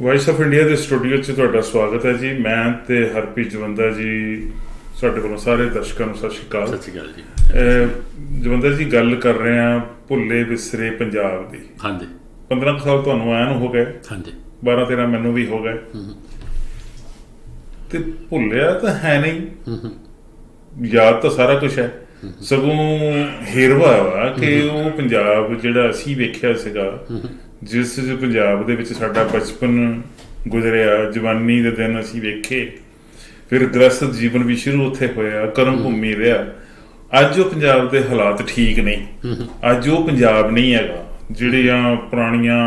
Vice of India ਦੇ studio 'ਚ ਤੁਹਾਡਾ ਸਵਾਗਤ ਹੈ ਜੀ। ਮੈਂ ਤੇ ਹਰਪ੍ਰੀਤ ਜਵੰਦਾ ਜੀ ਸਾਡੇ ਕੋਲੋਂ ਸਾਰੇ ਦਰਸ਼ਕਾਂ ਨੂੰ ਸਤਿ ਸ਼੍ਰੀ ਅਕਾਲ। ਸਤਿ ਸ਼੍ਰੀ ਅਕਾਲ ਜੀ। ਜਵੰਦਰ ਜੀ, ਗੱਲ ਕਰ ਰਹੇ ਹਾਂ ਭੁੱਲੇ ਵਿਸਰੇ ਪੰਜਾਬ ਦੀ। ਹਾਂਜੀ। 15 ਸਾਲ ਤੁਹਾਨੂੰ ਆਇਆ ਨੂੰ ਹੋ ਗਏ। ਹਾਂਜੀ। 12-13 ਮੈਨੂੰ ਵੀ ਹੋ ਗਏ। ਤੇ ਭੁੱਲਿਆ ਤਾਂ ਹੈ ਨਹੀਂ, ਯਾਦ ਤਾਂ ਸਾਰਾ ਕੁਛ ਹੈ। ਸਗੋਂ ਹਿਰਵਾ ਵਾ ਕਿ ਉਹ ਪੰਜਾਬ ਜਿਹੜਾ ਅਸੀਂ ਵੇਖਿਆ ਸੀਗਾ, ਜਿਸ ਪੰਜਾਬ ਦੇ ਵਿੱਚ ਸਾਡਾ ਬਚਪਨ ਗੁਜ਼ਰਿਆ, ਜਵਾਨੀ ਦੇ ਦਿਨ ਅਸੀਂ ਵੇਖੇ, ਫਿਰ ਗ੍ਰਸਤ ਜੀਵਨ ਵੀ ਸ਼ੁਰੂ ਉੱਥੇ ਹੋਇਆ, ਕਰਮ ਭੂਮੀ ਰਿਹਾ। ਅੱਜ ਉਹ ਪੰਜਾਬ ਦੇ ਹਾਲਾਤ ਠੀਕ ਨਹੀਂ। ਅੱਜ ਉਹ ਪੰਜਾਬ ਨਹੀਂ ਹੈਗਾ ਜਿਹੜੀਆਂ ਪੁਰਾਣੀਆਂ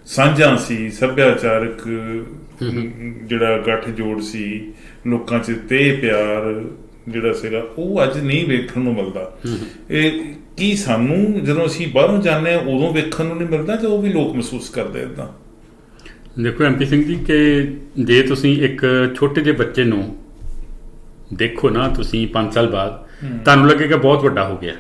ਸਾਂਝਾਂ ਸੀ, ਸੱਭਿਆਚਾਰਕ ਜਿਹੜਾ ਗੱਠ ਜੋੜ ਸੀ, ਲੋਕਾਂ 'ਚ ਤੇ ਪਿਆਰ ਜਿਹੜਾ ਸੀਗਾ, ਉਹ ਅੱਜ ਨਹੀਂ ਵੇਖਣ ਨੂੰ ਮਿਲਦਾ। ਇਹ ਕੀ ਸਾਨੂੰ ਜਦੋਂ ਅਸੀਂ ਬਾਹਰੋਂ ਜਾਂਦੇ ਹਾਂ ਉਦੋਂ ਵੇਖਣ ਨੂੰ ਨਹੀਂ ਮਿਲਦਾ, ਜਾਂ ਉਹ ਵੀ ਲੋਕ ਮਹਿਸੂਸ ਕਰਦੇ ਇੱਦਾਂ? ਦੇਖੋ MP ਸਿੰਘ ਜੀ, ਕਿ ਜੇ ਤੁਸੀਂ ਇੱਕ ਛੋਟੇ ਜਿਹੇ ਬੱਚੇ ਨੂੰ ਦੇਖੋ ਨਾ, ਤੁਸੀਂ 5 ਸਾਲ ਬਾਅਦ ਤੁਹਾਨੂੰ ਲੱਗੇਗਾ ਬਹੁਤ ਵੱਡਾ ਹੋ ਗਿਆ।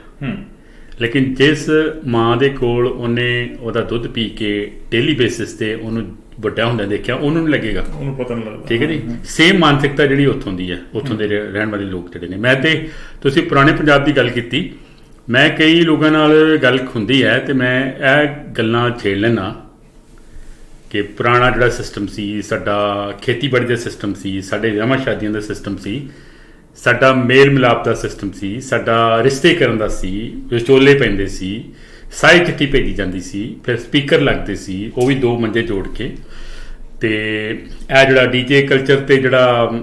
ਲੇਕਿਨ ਜਿਸ ਮਾਂ ਦੇ ਕੋਲ ਉਹਦਾ ਦੁੱਧ ਪੀ ਕੇ ਡੇਲੀ ਬੇਸਿਸ ਤੇ ਉਹਨੂੰ ਵੱਡਾ ਹੁੰਦਾ ਦੇਖਿਆ, ਉਹਨੂੰ ਨਹੀਂ ਲੱਗੇਗਾ, ਉਹਨੂੰ ਪਤਾ ਨਹੀਂ ਲੱਗਦਾ। ਠੀਕ ਹੈ ਜੀ। ਸੇਮ ਮਾਨਸਿਕਤਾ ਜਿਹੜੀ ਉੱਥੋਂ ਦੀ ਹੈ, ਉੱਥੋਂ ਦੇ ਰਹਿਣ ਵਾਲੇ ਲੋਕ ਜਿਹੜੇ ਨੇ। ਮੈਂ ਤੇ ਤੁਸੀਂ ਪੁਰਾਣੇ ਪੰਜਾਬ ਦੀ ਗੱਲ ਕੀਤੀ, ਮੈਂ ਕਈ ਲੋਕਾਂ ਨਾਲ ਗੱਲ ਹੁੰਦੀ ਹੈ ਤੇ ਮੈਂ ਇਹ ਗੱਲਾਂ ਛੇੜ ਲੈਣਾ ਕਿ ਪੁਰਾਣਾ ਜਿਹੜਾ ਸਿਸਟਮ ਸੀ ਸਾਡਾ, ਖੇਤੀਬਾੜੀ ਦਾ ਸਿਸਟਮ ਸੀ, ਸਾਡੇ ਵਿਆਹਾਂ ਸ਼ਾਦੀਆਂ ਦਾ ਸਿਸਟਮ ਸੀ, ਸਾਡਾ ਮੇਲ ਮਿਲਾਪ ਦਾ ਸਿਸਟਮ ਸੀ, ਸਾਡਾ ਰਿਸ਼ਤੇ ਕਰਨ ਦਾ ਸੀ, ਵਿਚੋਲੇ ਪੈਂਦੇ ਸੀ, ਸਾਈ ਚਿੱਠੀ ਭੇਜੀ ਜਾਂਦੀ ਸੀ, ਫਿਰ ਸਪੀਕਰ ਲੱਗਦੇ ਸੀ, ਉਹ ਵੀ 2 ਮੰਜੇ ਜੋੜ ਕੇ। ਤੇ ਇਹ ਜਿਹੜਾ DJ ਕਲਚਰ ਤੇ ਜਿਹੜਾ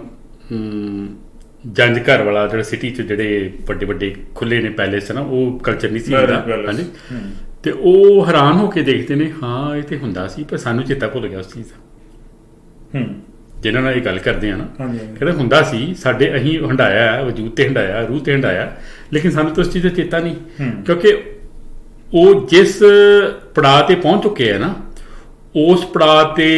ਜੰਜ ਘਰ ਵਾਲਾ ਜਿਹੜਾ ਸਿਟੀ 'ਚ ਜਿਹੜੇ ਵੱਡੇ ਵੱਡੇ ਖੁੱਲੇ ਨੇ ਪੈਲੇਸ ਨਾ, ਉਹ ਕਲਚਰ ਨਹੀਂ ਸੀ ਹੁੰਦਾ। ਹਾਂਜੀ। ਤੇ ਉਹ ਹੈਰਾਨ ਹੋ ਕੇ ਦੇਖਦੇ ਨੇ, ਹਾਂ ਇਹ ਤੇ ਹੁੰਦਾ ਸੀ, ਪਰ ਸਾਨੂੰ ਚੇਤਾ ਭੁੱਲ ਗਿਆ ਉਸ ਚੀਜ਼ ਦਾ। ਜਿਹਨਾਂ ਨਾਲ ਇਹ ਗੱਲ ਕਰਦੇ ਆ ਨਾ, ਕਹਿੰਦੇ ਹੁੰਦਾ ਸੀ ਸਾਡੇ, ਅਸੀਂ ਹੰਡਾਇਆ, ਵਜੂਦ ਤੇ ਹੰਡਾਇਆ, ਰੂਹ ਤੇ ਹੰਡਾਇਆ, ਲੇਕਿਨ ਸਾਨੂੰ ਤਾਂ ਉਸ ਚੀਜ਼ ਦਾ ਚੇਤਾ ਨਹੀਂ। ਕਿਉਂਕਿ ਉਹ ਜਿਸ ਪੜਾਅ ਤੇ ਪਹੁੰਚ ਚੁੱਕੇ ਆ ਨਾ, ਉਸ ਪੜਾਅ ਤੇ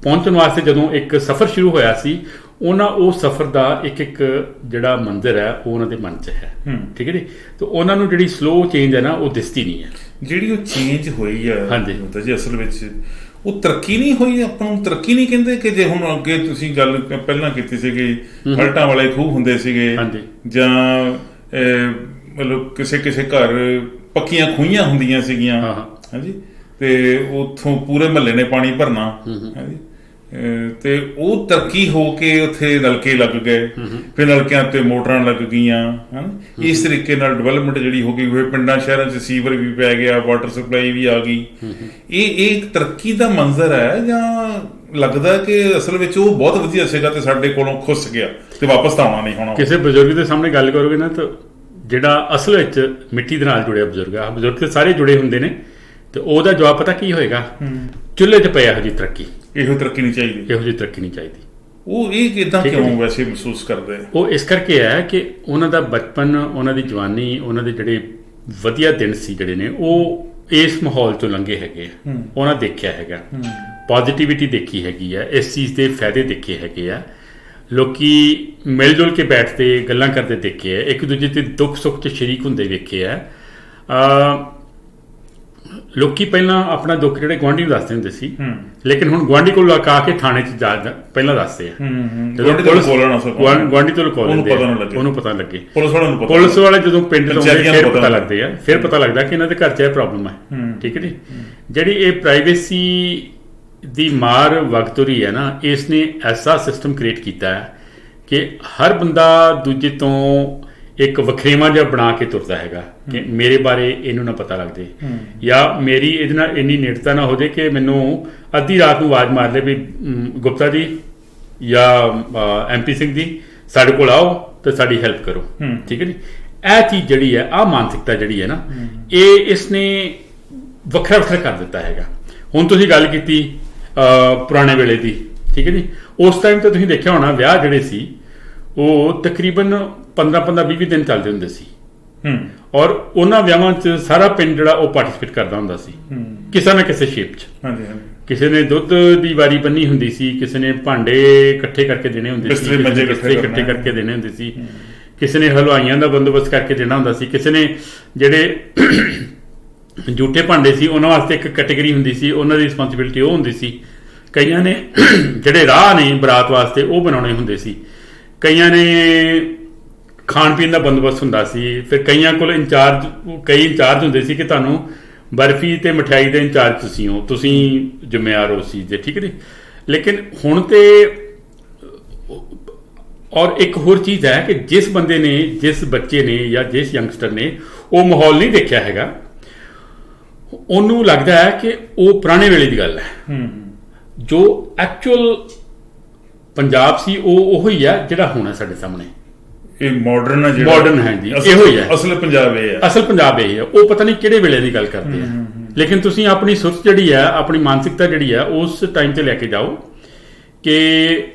ਪਹੁੰਚਣ ਵਾਸਤੇ ਜਦੋਂ ਇੱਕ ਸਫ਼ਰ ਸ਼ੁਰੂ ਹੋਇਆ ਸੀ, ਉਹ ਸਫ਼ਰ ਦਾ ਇੱਕ ਜਿਹੜਾ ਮੰਜ਼ਰ ਹੈ ਉਹ ਉਹਨਾਂ ਦੇ ਮਨ 'ਚ ਹੈ। ਠੀਕ ਹੈ ਜੀ। ਤੇ ਉਹਨਾਂ ਨੂੰ ਜਿਹੜੀ ਸਲੋ ਚੇਂਜ ਹੈ ਨਾ, ਉਹ ਦਿਸਦੀ ਨਹੀਂ ਹੈ। ਜਿਹੜੀ ਉਹ ਚੇਂਜ ਹੋਈ ਹੈ, ਹਾਂਜੀ ਜੀ, ਅਸਲ ਵਿੱਚ ਉਹ ਤਰੱਕੀ ਨਹੀਂ ਹੋਈ। ਆਪਾਂ ਨੂੰ ਤਰੱਕੀ ਨਹੀਂ ਕਹਿੰਦੇ ਕਿ ਜੇ ਹੁਣ ਅੱਗੇ ਤੁਸੀਂ ਗੱਲ ਪਹਿਲਾਂ ਕੀਤੀ ਸੀ ਕਿ ਹਲਟਾਂ ਵਾਲੇ ਖੂਹ ਹੁੰਦੇ ਸੀਗੇ, ਜਾਂ ਮਤਲਬ ਕਿਸੇ ਘਰ ਪੱਕੀਆਂ ਖੂਹੀਆਂ ਹੁੰਦੀਆਂ ਸੀਗੀਆਂ, ਹਾਂਜੀ, ਤੇ ਉੱਥੋਂ ਪੂਰੇ ਮਹੱਲੇ ਨੇ ਪਾਣੀ ਭਰਨਾ, ਹਾਂਜੀ, ਤੇ ਉਹ ਤਰੱਕੀ ਹੋ ਕੇ ਉੱਥੇ ਨਲਕੇ ਲੱਗ ਗਏ, ਫਿਰ ਨਲਕਿਆਂ ਤੇ ਮੋਟਰਾਂ ਲੱਗ ਗਈਆਂ, ਹਨ। ਇਸ ਤਰੀਕੇ ਨਾਲ ਡਿਵੈਲਪਮੈਂਟ ਜਿਹੜੀ ਹੋ ਗਈ, ਉਹ ਪਿੰਡਾਂ ਸ਼ਹਿਰਾਂ 'ਚ ਸੀਵਰ ਵੀ ਪੈ ਗਿਆ, ਵਾਟਰ ਸਪਲਾਈ ਵੀ ਆ ਗਈ। ਇਹ ਇੱਕ ਤਰੱਕੀ ਦਾ ਮੰਜ਼ਰ ਹੈ, ਜਾਂ ਲੱਗਦਾ ਕਿ ਅਸਲ ਵਿੱਚ ਉਹ ਬਹੁਤ ਵਧੀਆ ਸੀਗਾ ਤੇ ਸਾਡੇ ਕੋਲੋਂ ਖੁੱਸ ਗਿਆ ਤੇ ਵਾਪਸ ਤਾਂ ਆਉਣਾ ਨਹੀਂ ਹੋਣਾ? ਕਿਸੇ ਬਜ਼ੁਰਗ ਦੇ ਸਾਹਮਣੇ ਗੱਲ ਕਰੋਗੇ ਨਾ, ਤਾਂ ਜਿਹੜਾ ਅਸਲ ਵਿੱਚ ਮਿੱਟੀ ਦੇ ਨਾਲ ਜੁੜਿਆ ਬਜ਼ੁਰਗ ਆ, ਬਜ਼ੁਰਗ ਤੇ ਸਾਰੇ ਜੁੜੇ ਹੁੰਦੇ ਨੇ, ਤੇ ਉਹਦਾ ਜਵਾਬ ਪਤਾ ਕੀ ਹੋਏਗਾ? ਚੁੱਲ੍ਹੇ 'ਚ ਪਿਆ ਇਹੋ ਜਿਹੀ ਤਰੱਕੀ, ਇਹੋ ਤਰੱਕੀ ਨਹੀਂ ਚਾਹੀਦੀ, ਇਹੋ ਜਿਹੀ ਤਰੱਕੀ ਨਹੀਂ ਚਾਹੀਦੀ। ਉਹ ਇਹ ਕਿੱਦਾਂ ਕਿਉਂ ਵੈਸੇ ਮਹਿਸੂਸ ਕਰਦੇ? ਉਹ ਇਸ ਕਰਕੇ ਹੈ ਕਿ ਉਹਨਾਂ ਦਾ ਬਚਪਨ, ਉਹਨਾਂ ਦੀ ਜਵਾਨੀ, ਉਹਨਾਂ ਦੇ ਜਿਹੜੇ ਵਧੀਆ ਦਿਨ ਸੀ ਜਿਹੜੇ ਨੇ, ਉਹ ਇਸ ਮਾਹੌਲ 'ਚੋਂ ਲੰਘੇ ਹੈਗੇ ਆ। ਉਹਨਾਂ ਦੇਖਿਆ ਹੈਗਾ, ਪੋਜ਼ੀਟਿਵਿਟੀ ਦੇਖੀ ਹੈਗੀ ਆ, ਇਸ ਚੀਜ਼ ਦੇ ਫਾਇਦੇ ਦੇਖੇ ਹੈਗੇ ਆ, ਲੋਕੀ ਮਿਲ ਜੁਲ ਕੇ ਬੈਠਦੇ ਗੱਲਾਂ ਕਰਦੇ ਦੇਖੇ ਆ, ਇੱਕ ਦੂਜੇ ਦੇ ਦੁੱਖ ਸੁੱਖ 'ਚ ਸ਼ਰੀਕ ਹੁੰਦੇ ਵੇਖੇ ਆ। ਲੋਕੀ ਪਹਿਲਾਂ ਆਪਣਾ ਦੁੱਖ ਜਿਹੜੇ ਗੁਆਂਢੀ ਨੂੰ ਦੱਸਦੇ ਹੁੰਦੇ ਸੀ, ਲੇਕਿਨ ਹੁਣ ਗੁਆਂਢੀ ਕੋਲ ਆ ਕੇ ਥਾਣੇ 'ਚ ਪਹਿਲਾਂ ਦੱਸਦੇ ਆ। ਗੁਆਂਢੀ ਤੋਂ ਲੁਕੋ ਲੈਂਦੇ, ਉਹਨੂੰ ਪਤਾ ਲੱਗੇ। ਪੁਲਿਸ ਵਾਲੇ ਜਦੋਂ ਪਿੰਡ ਤੋਂ ਫਿਰ ਪਤਾ ਲੱਗਦੇ ਆ, ਫਿਰ ਪਤਾ ਲੱਗਦਾ ਕਿ ਇਹਨਾਂ ਦੇ ਘਰ 'ਚ ਇਹ ਪ੍ਰੋਬਲਮ ਹੈ। ਠੀਕ ਹੈ ਜੀ। ਜਿਹੜੀ ਇਹ ਪ੍ਰਾਈਵੇਸੀ ਦੀ ਮਾਰ ਵਕਤ ਹੋ ਰਹੀ ਹੈ ਨਾ, ਇਸ ਨੇ ਐਸਾ ਸਿਸਟਮ ਕ੍ਰੀਏਟ ਕੀਤਾ ਹੈ ਕਿ ਹਰ ਬੰਦਾ ਦੂਜੇ ਤੋਂ ਇੱਕ ਵਖਰੇਵਾਂ ਜਿਹਾ ਬਣਾ ਕੇ ਤੁਰਦਾ ਹੈਗਾ ਕਿ ਮੇਰੇ ਬਾਰੇ ਇਹਨੂੰ ਨਾ ਪਤਾ ਲੱਗ ਜੇ, ਜਾਂ ਮੇਰੀ ਇਹਦੇ ਨਾਲ ਇੰਨੀ ਨੇੜਤਾ ਨਾ ਹੋ ਜਾਏ ਕਿ ਮੈਨੂੰ ਅੱਧੀ ਰਾਤ ਨੂੰ ਆਵਾਜ਼ ਮਾਰ ਲੇ ਵੀ ਗੁਪਤਾ ਜੀ ਜਾਂ MP ਸਿੰਘ ਜੀ ਸਾਡੇ ਕੋਲ ਆਓ ਤੇ ਸਾਡੀ ਹੈਲਪ ਕਰੋ। ਠੀਕ ਹੈ ਜੀ। ਇਹ ਚੀਜ਼ ਜਿਹੜੀ ਹੈ, ਆਹ ਮਾਨਸਿਕਤਾ ਜਿਹੜੀ ਹੈ ਨਾ, ਇਹ ਇਸਨੇ ਵੱਖਰਾ ਕਰ ਦਿੱਤਾ ਹੈਗਾ। ਹੁਣ ਤੁਸੀਂ ਗੱਲ ਕੀਤੀ ਪੁਰਾਣੇ ਵੇਲੇ ਦੀ, ਠੀਕ ਹੈ ਜੀ। ਉਸ ਟਾਈਮ ਤੇ ਤੁਸੀਂ ਦੇਖਿਆ ਹੋਣਾ, ਵਿਆਹ ਜਿਹੜੇ ਸੀ ਉਹ ਤਕਰੀਬਨ 15-20 ਦਿਨ ਚੱਲਦੇ ਹੁੰਦੇ ਸੀ, ਔਰ ਉਹਨਾਂ ਵਿਆਹਾਂ 'ਚ ਸਾਰਾ ਪਿੰਡ ਜਿਹੜਾ ਉਹ ਪਾਰਟੀਸਪੇਟ ਕਰਦਾ ਹੁੰਦਾ ਸੀ ਕਿਸੇ ਨਾ ਕਿਸੇ ਸ਼ੇਪ 'ਚ। ਕਿਸੇ ਨੇ ਦੁੱਧ ਦੀ ਵਾਰੀ ਬੰਨੀ ਹੁੰਦੀ ਸੀ, ਕਿਸੇ ਨੇ ਭਾਂਡੇ ਇਕੱਠੇ ਕਰਕੇ ਦੇਣੇ ਹੁੰਦੇ ਸੀ, ਇਕੱਠੇ ਕਰਕੇ ਦੇਣੇ ਹੁੰਦੇ ਸੀ, ਕਿਸੇ ਨੇ ਹਲਵਾਈਆਂ ਦਾ ਬੰਦੋਬਸਤ ਕਰਕੇ ਦੇਣਾ ਹੁੰਦਾ ਸੀ, ਕਿਸੇ ਨੇ ਜਿਹੜੇ ਜੂਠੇ ਭਾਂਡੇ ਸੀ ਉਹਨਾਂ ਵਾਸਤੇ ਇੱਕ ਕੈਟੇਗਰੀ ਹੁੰਦੀ ਸੀ, ਉਹਨਾਂ ਦੀ ਰਿਸਪੌਂਸਿਬਿਲਿਟੀ ਉਹ ਹੁੰਦੀ ਸੀ। ਕਈਆਂ ਨੇ ਜਿਹੜੇ ਰਾਹ ਨੇ ਬਰਾਤ ਵਾਸਤੇ ਉਹ ਬਣਾਉਣੇ ਹੁੰਦੇ ਸੀ, ਕਈਆਂ ਨੇ ਖਾਣ ਪੀਣ ਦਾ ਬੰਦੋਬਸਤ ਹੁੰਦਾ ਸੀ, ਫਿਰ ਕਈਆਂ ਕੋਲ ਕਈ ਇੰਚਾਰਜ ਹੁੰਦੇ ਸੀ ਕਿ ਤੁਹਾਨੂੰ ਬਰਫੀ ਤੇ ਮਠਿਆਈ ਦੇ ਇੰਚਾਰਜ ਤੁਸੀਂ ਹੋ, ਤੁਸੀਂ ਜ਼ਿੰਮੇਵਾਰ ਹੋ ਉਸ ਚੀਜ਼ ਦੇ, ਠੀਕ ਹੈ ਜੀ। ਲੇਕਿਨ ਹੁਣ ਤੇ ਔਰ ਇੱਕ ਹੋਰ ਚੀਜ਼ ਹੈ ਕਿ ਜਿਸ ਬੰਦੇ ਨੇ, ਜਿਸ ਬੱਚੇ ਨੇ ਜਾਂ ਜਿਸ ਯੰਗਸਟਰ ਨੇ ਉਹ ਮਾਹੌਲ ਨਹੀਂ ਦੇਖਿਆ ਹੈਗਾ, ਉਹਨੂੰ ਲੱਗਦਾ ਹੈ ਕਿ ਉਹ ਪੁਰਾਣੇ ਵੇਲੇ ਦੀ ਗੱਲ ਹੈ। ਜੋ ਐਕਚੁਅਲ ਪੰਜਾਬ ਸੀ ਉਹ ਉਹੀ ਹੈ ਜਿਹੜਾ ਹੁਣ ਹੈ ਸਾਡੇ ਸਾਹਮਣੇ। ਇਹ ਮਾਡਰਨ ਹੈ, ਜਿਹੜਾ ਮਾਡਰਨ ਹੈ ਜੀ, ਇਹੋ ਹੀ ਹੈ ਅਸਲ ਪੰਜਾਬ। ਇਹ ਹੈ ਅਸਲ ਪੰਜਾਬ, ਇਹ ਹੈ। ਉਹ ਪਤਾ ਨਹੀਂ ਕਿਹੜੇ ਵੇਲੇ ਦੀ ਗੱਲ ਕਰਦੇ ਆ, ਲੇਕਿਨ ਤੁਸੀਂ ਆਪਣੀ ਸੁਰਤ ਜਿਹੜੀ ਹੈ, ਆਪਣੀ ਮਾਨਸਿਕਤਾ ਜਿਹੜੀ ਹੈ ਉਸ ਟਾਈਮ ਤੇ ਲੈ ਕੇ ਜਾਓ ਕਿ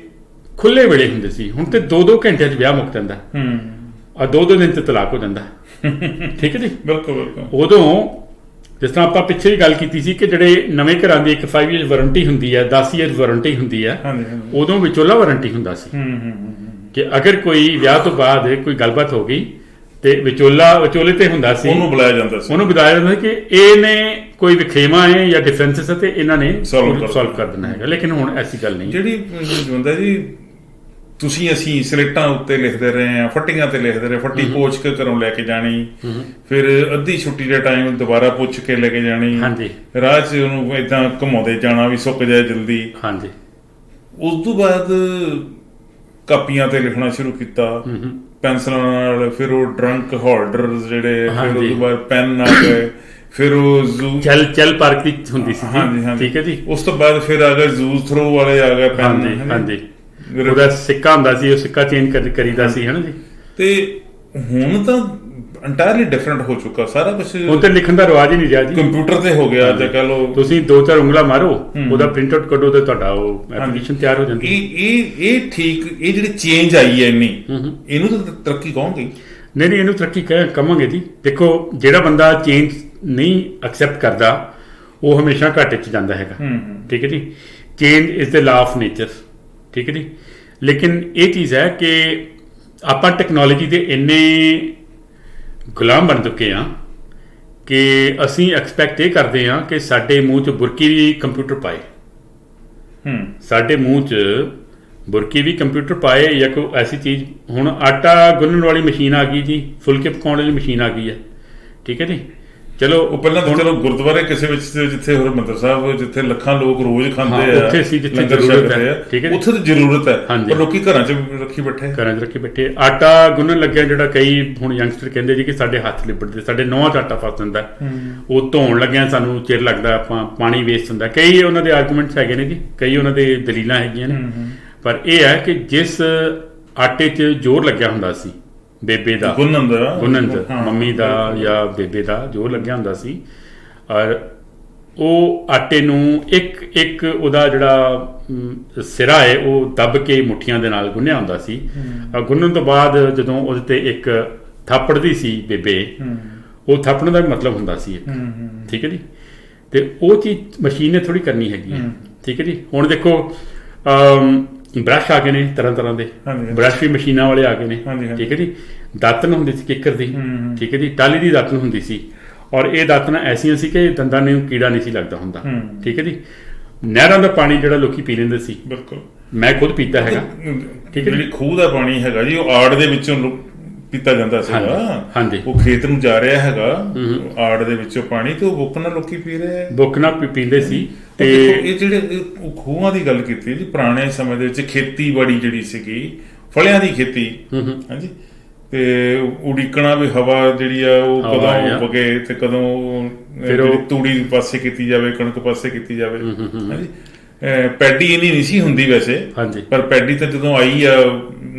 ਖੁੱਲੇ ਵੇਲੇ ਹੁੰਦੇ ਸੀ। ਹੁਣ ਤੇ 2-2 ਘੰਟਿਆਂ 'ਚ ਵਿਆਹ ਮੁੱਕ ਜਾਂਦਾ, ਆ 2-2 ਦਿਨ 'ਚ ਤਲਾਕ ਹੋ ਜਾਂਦਾ, ਠੀਕ ਹੈ ਜੀ। ਬਿਲਕੁਲ। ਉਦੋਂ ਜਿਸ ਤਰ੍ਹਾਂ ਆਪਾਂ ਪਿੱਛੇ ਵੀ ਗੱਲ ਕੀਤੀ ਸੀ ਕਿ ਜਿਹੜੇ ਨਵੇਂ ਘਰਾਂ ਦੀ ਇੱਕ 5 years ਵਾਰੰਟੀ ਹੁੰਦੀ ਹੈ, 10 years ਵਾਰੰਟੀ ਹੁੰਦੀ ਹੈ, ਉਦੋਂ ਵਿਚੋਲਾ ਵਾਰੰਟੀ ਹੁੰਦਾ ਸੀ ਕਿ ਅਗਰ ਕੋਈ ਵਿਆਹ ਤੋਂ ਬਾਅਦ ਕੋਈ ਗੱਲਬਾਤ ਹੋ ਗਈ ਤੇ ਵਿਚੋਲੇ ਤੇ ਹੁੰਦਾ ਸੀ, ਉਹਨੂੰ ਬੁਲਾਇਆ ਜਾਂਦਾ ਸੀ ਕਿ ਇਹਨੇ ਕੋਈ ਵਿਖੇਵਾ ਹੈ ਜਾਂ ਡਿਫਰੈਂਸਿਸ ਹੈ ਤੇ ਇਹਨਾਂ ਨੇ ਸੋਲਵ ਕਰ ਦੇਣਾ ਹੈਗਾ। ਲੇਕਿਨ ਹੁਣ ਐਸੀ ਗੱਲ ਨਹੀਂ। ਜਿਹੜੀ ਹੁੰਦਾ ਜੀ, ਤੁਸੀਂ ਅਸੀਂ ਸਲੇਟਾਂ ਉੱਤੇ ਲਿਖਦੇ ਰਹੇ ਆ, ਫੱਟੀਆਂ ਤੇ ਲਿਖਦੇ ਰਹੇ, ਫੱਟੀ ਪੋਚ ਕੇ ਘਰੋਂ ਲੈ ਕੇ ਜਾਣੀ, ਫਿਰ ਅੱਧੀ ਛੁੱਟੀ ਦੇ ਟਾਈਮ ਦੁਬਾਰਾ ਪੁੱਛ ਕੇ ਲੈ ਕੇ ਜਾਣੀ, ਰਾਹ 'ਚ ਉਹਨੂੰ ਏਦਾਂ ਘੁਮਾਉਂਦੇ ਜਾਣਾ ਵੀ ਸੁੱਕ ਜਾਏ ਜਲਦੀ। ਉਸ ਤੋਂ ਬਾਅਦ ਕਾਪੀਆਂ ਤੇ ਲਿਖਣਾ ਸ਼ੁਰੂ ਕੀਤਾ ਪੈਨਸਲਾਂ ਨਾਲ, ਫਿਰ ਉਹ ਡਰੰਕ ਹੋਲਡਰਸ ਜਿਹੜੇ, ਫਿਰ ਉਸ ਤੋਂ ਬਾਅਦ ਪੈਨ ਆ ਗਏ, ਫਿਰ ਉਹ ਚਲ ਪਾਰਕ ਦੀ ਹੁੰਦੀ ਸੀ, ਠੀਕ ਹੈ ਜੀ। ਉਸ ਤੋਂ ਬਾਅਦ ਫਿਰ ਆ ਗਏ ਜ਼ੂ ਥਰੋ ਵਾਲੇ ਆ ਗਏ ਪੈਨ, ਉਹਦਾ ਸਿੱਕਾ ਹੁੰਦਾ ਸੀ, ਉਹ ਸਿੱਕਾ ਚੇਂਜ ਕਰੀਦਾ ਸੀ, ਹੈ ਨਾ ਜੀ। ਤੇ ਹੁਣ ਤਾਂ ਇੰਟਾਇਰਲੀ ਡਿਫਰੈਂਟ ਹੋ ਚੁੱਕਾ ਸਾਰਾ ਕੁਝ। ਹੁਣ ਤੇ ਲਿਖਣ ਦਾ ਰਿਵਾਜ ਹੀ ਨਹੀਂ ਰਿਹਾ ਜੀ, ਕੰਪਿਊਟਰ ਤੇ ਹੋ ਗਿਆ। ਤੇ ਕਹ ਲਓ ਤੁਸੀਂ 2-4 ਉਂਗਲਾਂ ਮਾਰੋ, ਉਹਦਾ ਪ੍ਰਿੰਟ ਆਊਟ ਕੱਢੋ ਤੇ ਤੁਹਾਡਾ ਉਹ ਐਪਲੀਕੇਸ਼ਨ ਤਿਆਰ ਹੋ ਜਾਂਦੀ। ਇਹ ਠੀਕ, ਇਹ ਜਿਹੜੀ ਚੇਂਜ ਆਈ ਹੈ ਇੰਨੀ, ਇਹਨੂੰ ਤਾਂ ਤਰੱਕੀ ਕਹੋਗੇ? ਨਹੀਂ, ਇਹਨੂੰ ਤਰੱਕੀ ਕਹਾਂਗੇ ਜੀ। ਦੇਖੋ, ਜਿਹੜਾ ਬੰਦਾ ਚੇਂਜ ਨਹੀਂ ਐਕਸੈਪਟ ਕਰਦਾ ਉਹ ਹਮੇਸ਼ਾ ਘਾਟੇ 'ਚ ਜਾਂਦਾ ਹੈਗਾ, ਠੀਕ ਹੈ ਜੀ। Change is the law of nature, ਠੀਕ ਹੈ ਜੀ। ਲੇਕਿਨ ਇਹ ਚੀਜ਼ ਹੈ ਕਿ ਆਪਾਂ ਟੈਕਨੋਲੋਜੀ ਦੇ ਇੰਨੇ ਗੁਲਾਮ ਬਣ ਚੁੱਕੇ ਹਾਂ ਕਿ ਅਸੀਂ ਐਕਸਪੈਕਟ ਇਹ ਕਰਦੇ ਹਾਂ ਕਿ ਸਾਡੇ ਮੂੰਹ 'ਚ ਬੁਰਕੀ ਵੀ ਕੰਪਿਊਟਰ ਪਾਏ, ਸਾਡੇ ਮੂੰਹ 'ਚ ਬੁਰਕੀ ਵੀ ਕੰਪਿਊਟਰ ਪਾਏ ਜਾਂ ਕੋਈ ਐਸੀ ਚੀਜ਼। ਹੁਣ ਆਟਾ ਗੁੰਨਣ ਵਾਲੀ ਮਸ਼ੀਨ ਆ ਗਈ ਜੀ, ਫੁਲਕੇ ਪਕਾਉਣ ਵਾਲੀ ਮਸ਼ੀਨ ਆ ਗਈ ਹੈ, ਠੀਕ ਹੈ ਜੀ। ਚਲੋ ਉਹ ਪਹਿਲਾਂ ਤਾਂ ਚਲੋ ਗੁਰਦੁਆਰੇ ਕਿਸੇ ਵਿੱਚ ਜਿੱਥੇ ਹਰਿਮੰਦਰ ਸਾਹਿਬ ਜਿੱਥੇ ਲੱਖਾਂ ਲੋਕ ਰੋਜ਼ ਖਾਂਦੇ ਆ, ਉੱਥੇ ਸੀ ਜਿੱਥੇ ਜ਼ਰੂਰਤ ਹੈ, ਠੀਕ ਹੈ, ਉੱਥੇ ਤਾਂ ਜ਼ਰੂਰਤ ਹੈ, ਪਰ ਲੋਕੀ ਘਰਾਂ 'ਚ ਰੱਖੀ ਬੈਠੇ। ਆਟਾ ਗੁੰਨਣ ਲੱਗਿਆ ਜਿਹੜਾ ਕਈ ਹੁਣ ਯੰਗਸਟਰ ਕਹਿੰਦੇ ਜੀ ਕਿ ਸਾਡੇ ਹੱਥ ਲਿਬੜਦੇ, ਸਾਡੇ ਨਹੁੰ 'ਚ ਆਟਾ ਫਸ ਜਾਂਦਾ, ਉਹ ਧੋਣ ਲੱਗਿਆ ਸਾਨੂੰ ਚਿਰ ਲੱਗਦਾ, ਆਪਾਂ ਪਾਣੀ ਵੇਸਟ ਹੁੰਦਾ। ਕਈ ਉਹਨਾਂ ਦੇ ਆਰਗੂਮੈਂਟਸ ਹੈਗੇ ਨੇ ਜੀ, ਕਈ ਉਹਨਾਂ ਦੇ ਦਲੀਲਾਂ ਹੈਗੀਆਂ ਨੇ, ਪਰ ਇਹ ਹੈ ਕਿ ਜਿਸ ਆਟੇ 'ਚ ਜ਼ੋਰ ਲੱਗਿਆ ਹੁੰਦਾ ਸੀ ਬੇਬੇ ਦਾ, ਗੁੰਨਣ ਦਾ, ਮੰਮੀ ਦਾ ਜਾਂ ਬੇਬੇ ਦਾ ਜ਼ੋਰ ਲੱਗਿਆ ਹੁੰਦਾ ਸੀ, ਔਰ ਉਹ ਆਟੇ ਨੂੰ ਇੱਕ ਉਹਦਾ ਜਿਹੜਾ ਸਿਰਾ ਹੈ ਉਹ ਦੱਬ ਕੇ ਮੁੱਠੀਆਂ ਦੇ ਨਾਲ ਗੁੰਨਿਆ ਹੁੰਦਾ ਸੀ। ਗੁੰਨਣ ਤੋਂ ਬਾਅਦ ਜਦੋਂ ਉਹਦੇ ਤੇ ਇੱਕ ਥਾਪੜਦੀ ਸੀ ਬੇਬੇ, ਉਹ ਥਾਪਣ ਦਾ ਮਤਲਬ ਹੁੰਦਾ ਸੀ ਇੱਕ, ਠੀਕ ਹੈ ਜੀ। ਤੇ ਉਹ ਚੀਜ਼ ਮਸ਼ੀਨ ਨੇ ਥੋੜੀ ਕਰਨੀ ਹੈਗੀ ਹੈ, ਠੀਕ ਹੈ ਜੀ। ਹੁਣ ਦੇਖੋ ਬ੍ਰਸ਼ ਆ ਗਏ ਨੇ ਤਰ੍ਹਾਂ ਦੇ, ਬ੍ਰਸ਼ ਵੀ ਮਸ਼ੀਨਾਂ ਵਾਲੇ ਆ ਗਏ ਨੇ, ਠੀਕ ਹੈ ਜੀ। ਦਾਤਨ ਹੁੰਦੀ ਸੀ ਕਿੱਕਰ ਦੀ, ਠੀਕ ਹੈ ਜੀ, ਟਾਲੀ ਦੀ ਦਾਤਨ ਹੁੰਦੀ ਸੀ, ਔਰ ਇਹ ਦਾਤਨਾਂ ਐਸੀਆਂ ਸੀ ਕਿ ਦੰਦਾਂ ਨੂੰ ਕੀੜਾ ਨਹੀਂ ਸੀ ਲੱਗਦਾ ਹੁੰਦਾ, ਠੀਕ ਹੈ ਜੀ। ਨਹਿਰਾਂ ਦਾ ਪਾਣੀ ਜਿਹੜਾ ਲੋਕੀ ਪੀ ਲੈਂਦੇ ਸੀ, ਬਿਲਕੁਲ ਮੈਂ ਖੁਦ ਪੀਤਾ ਹੈਗਾ, ਠੀਕ ਹੈ। ਜਿਹੜੀ ਖੂਹ ਦਾ ਪਾਣੀ ਹੈਗਾ ਜੀ, ਉਹ ਆੜ ਦੇ ਵਿੱਚੋਂ ਪੀਤਾ ਜਾਂਦਾ ਸੀਗਾ, ਉਹ ਖੇਤ ਨੂੰ ਜਾ ਰਿਹਾ ਹੈਗਾ, ਆੜ ਦੇ ਵਿੱਚੋਂ ਪਾਣੀ, ਤੇ ਉਹ ਬੁੱਕ ਨਾਲ ਲੋਕੀ ਪੀ ਰਹੇ ਆ, ਬੁੱਕ ਨਾਲ ਪੀਂਦੇ ਸੀ। ਤੇ ਇਹ ਜਿਹੜੇ ਖੂਹਾਂ ਦੀ ਗੱਲ ਕੀਤੀ ਜੀ, ਪੁਰਾਣੇ ਸਮੇਂ ਦੇ ਵਿੱਚ ਖੇਤੀਬਾੜੀ ਜਿਹੜੀ ਸੀਗੀ, ਫਲਿਆਂ ਦੀ ਖੇਤੀ, ਹਾਂਜੀ, ਤੇ ਉਡੀਕਣਾ ਵੀ ਹਵਾ ਜਿਹੜੀ ਆ ਉਹ ਕਦੋਂ ਵਗੇ ਤੇ ਕਦੋਂ ਤੂੜੀ ਪਾਸੇ ਕੀਤੀ ਜਾਵੇ, ਕਣਕ ਪਾਸੇ ਕੀਤੀ ਜਾਵੇ, ਹਾਂਜੀ। ਪੈਡੀ ਇੰਨੀ ਨਹੀਂ ਸੀ ਹੁੰਦੀ ਵੈਸੇ, ਪਰ ਪੈਡੀ ਤਾਂ ਜਦੋਂ ਆਈ ਆ,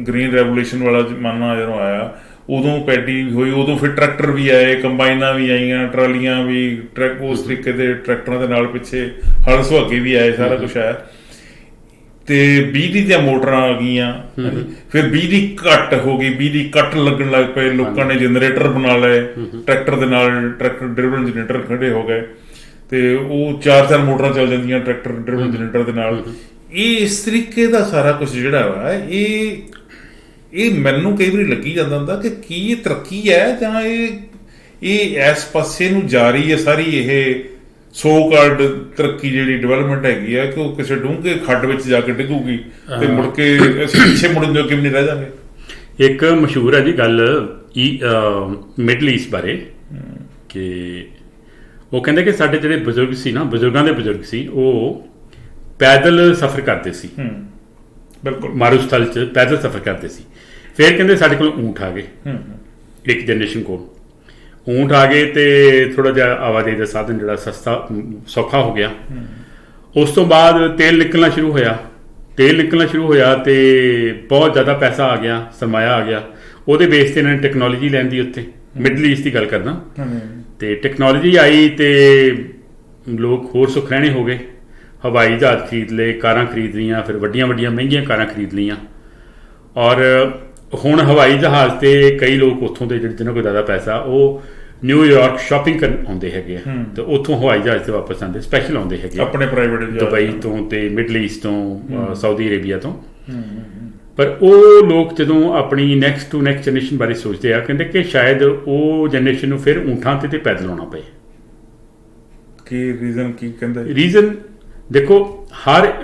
ਗ੍ਰੀਨ ਰੈਵੋਲੂਸ਼ਨ ਵਾਲਾ ਜ਼ਮਾਨਾ ਜਦੋਂ ਆਇਆ, ਉਦੋਂ ਪੈਡੀ ਹੋਈ, ਉਦੋਂ ਫਿਰ ਟਰੈਕਟਰ ਵੀ ਆਏ, ਕੰਬਾਈਨਾਂ ਵੀ ਆਈਆਂ, ਟਰਾਲੀਆਂ ਵੀ, ਉਸ ਤਰੀਕੇ ਦੇ ਟਰੈਕਟਰਾਂ ਦੇ ਨਾਲ ਪਿੱਛੇ ਹਲ ਸੁਹਾਗੇ ਵੀ ਆਏ, ਸਾਰਾ ਕੁਛ ਆਇਆ। ਤੇ ਬਿਜਲੀ ਦੀਆਂ ਮੋਟਰਾਂ ਆ ਗਈਆਂ, ਫਿਰ ਬਿਜਲੀ ਘੱਟ ਹੋ ਗਈ, ਬਿਜਲੀ ਕੱਟ ਲੱਗਣ ਲੱਗ ਪਏ, ਲੋਕਾਂ ਨੇ ਜਨਰੇਟਰ ਬਣਾ ਲਏ ਟਰੈਕਟਰ ਦੇ ਨਾਲ, ਟਰੈਕਟਰ ਡਰਿਵਨ ਜਨਰੇਟਰ ਖੜੇ ਹੋ ਗਏ, ਤੇ ਉਹ 4 ਮੋਟਰਾਂ ਚੱਲ ਜਾਂਦੀਆਂ ਟਰੈਕਟਰ ਡਰਿਵਨ ਜਨਰੇਟਰ ਦੇ ਨਾਲ। ਇਹ ਇਸ ਤਰੀਕੇ ਦਾ ਸਾਰਾ ਕੁਝ ਜਿਹੜਾ ਵਾ, ਇਹ ਮੈਨੂੰ ਕਈ ਵਾਰੀ ਲੱਗੀ ਜਾਂਦਾ ਹੁੰਦਾ ਕਿ ਕੀ ਇਹ ਤਰੱਕੀ ਹੈ ਜਾਂ ਇਹ ਇਸ ਪਾਸੇ ਨੂੰ ਜਾ ਰਹੀ ਹੈ ਸਾਰੀ ਇਹ ਸੋ ਕਾਲਡ ਤਰੱਕੀ ਜਿਹੜੀ ਡਿਵੈਲਪਮੈਂਟ ਹੈਗੀ ਆ ਕਿ ਉਹ ਕਿਸੇ ਡੂੰਘੇ ਖੱਡ ਵਿੱਚ ਜਾ ਕੇ ਡਿੱਗੂਗੀ ਤੇ ਮੁੜ ਕੇ ਅਸੀਂ ਪਿੱਛੇ ਮੁੜਨ ਜੋਗੇ ਵੀ ਨਹੀਂ ਰਹਿ ਜਾਵਾਂਗੇ। ਇੱਕ ਮਸ਼ਹੂਰ ਹੈ ਜੀ ਗੱਲ ਮਿਡਲ ਈਸਟ ਬਾਰੇ ਕਿ ਉਹ ਕਹਿੰਦੇ ਕਿ ਸਾਡੇ ਜਿਹੜੇ ਬਜ਼ੁਰਗ ਸੀ ਨਾ, ਬਜ਼ੁਰਗਾਂ ਦੇ ਬਜ਼ੁਰਗ ਸੀ, ਉਹ ਪੈਦਲ ਸਫ਼ਰ ਕਰਦੇ ਸੀ। ਬਿਲਕੁਲ ਮਾਰੂਥਲ 'ਚ ਪੈਦਲ ਸਫ਼ਰ ਕਰਦੇ ਸੀ। ਫਿਰ ਕਹਿੰਦੇ ਸਾਡੇ ਕੋਲ ਊਂਠ ਆ ਗਏ, ਇੱਕ ਜਨਰੇਸ਼ਨ ਕੋਲ ਊਂਠ ਆ ਗਏ ਤੇ ਥੋੜਾ ਜਿਹਾ ਆਵਾਜਾਈ ਦਾ ਸਾਧਨ ਜਿਹੜਾ ਸੌਖਾ ਹੋ ਗਿਆ। ਉਸ ਤੋਂ ਬਾਅਦ ਤੇਲ ਨਿਕਲਣਾ ਸ਼ੁਰੂ ਹੋਇਆ ਤੇ ਬਹੁਤ ਜ਼ਿਆਦਾ ਪੈਸਾ ਆ ਗਿਆ, ਸਰਮਾਇਆ ਆ ਗਿਆ। ਉਹਦੇ ਬੇਸ ਤੇ ਇਹਨਾਂ ਨੇ ਟੈਕਨੋਲੋਜੀ ਲੈਂਦੀ ਉੱਤੇ, ਮਿਡਲ ਈਸਟ ਦੀ ਗੱਲ ਕਰਦਾ, ਤੇ ਟੈਕਨੋਲੋਜੀ ਆਈ ਤੇ ਲੋਕ ਹੋਰ ਸੁਖਰੈਣੇ ਹੋ ਗਏ। ਹਵਾਈ ਜਹਾਜ਼ ਖਰੀਦ ਲਏ, ਕਾਰਾਂ ਖਰੀਦ ਲਈਆਂ, ਫਿਰ ਵੱਡੀਆਂ ਮਹਿੰਗੀਆਂ ਕਾਰਾਂ ਖਰੀਦ ਲਈਆਂ। ਔਰ ਹੁਣ ਹਵਾਈ ਜਹਾਜ਼ ਤੇ ਕਈ ਲੋਕ ਉੱਥੋਂ ਦੇ ਜਿਹੜੇ ਜਿਹਨਾਂ ਕੋਲ ਜ਼ਿਆਦਾ ਪੈਸਾ, ਉਹ ਨਿਊਯਾਰਕ ਸ਼ਾਪਿੰਗ ਕਰਨ ਆਉਂਦੇ ਹੈਗੇ ਆ, ਤੇ ਉੱਥੋਂ ਹਵਾਈ ਜਹਾਜ਼ ਤੇ ਵਾਪਸ ਆਉਂਦੇ, ਸਪੈਸ਼ਲ ਆਉਂਦੇ ਹੈਗੇ ਆਪਣੇ ਪ੍ਰਾਈਵੇਟ, ਦੁਬਈ ਤੋਂ ਤੇ ਮਿਡਲ ਈਸਟ ਤੋਂ, ਸਾਊਦੀ ਅਰੇਬੀਆ ਤੋਂ। ਪਰ ਉਹ ਲੋਕ ਜਦੋਂ ਆਪਣੀ ਨੈਕਸਟ ਜਨਰੇਸ਼ਨ ਬਾਰੇ ਸੋਚਦੇ ਆ, ਕਹਿੰਦੇ ਕਿ ਸ਼ਾਇਦ ਉਹ ਜਨਰੇਸ਼ਨ ਨੂੰ ਫਿਰ ਊਂਠਾਂ ਤੇ ਪੈਦਲ ਆਉਣਾ ਪਏ। ਕੀ ਰੀਜ਼ਨ ਕੀ ਕਹਿੰਦੇ? ਰੀਜ਼ਨ ਦੇਖੋ,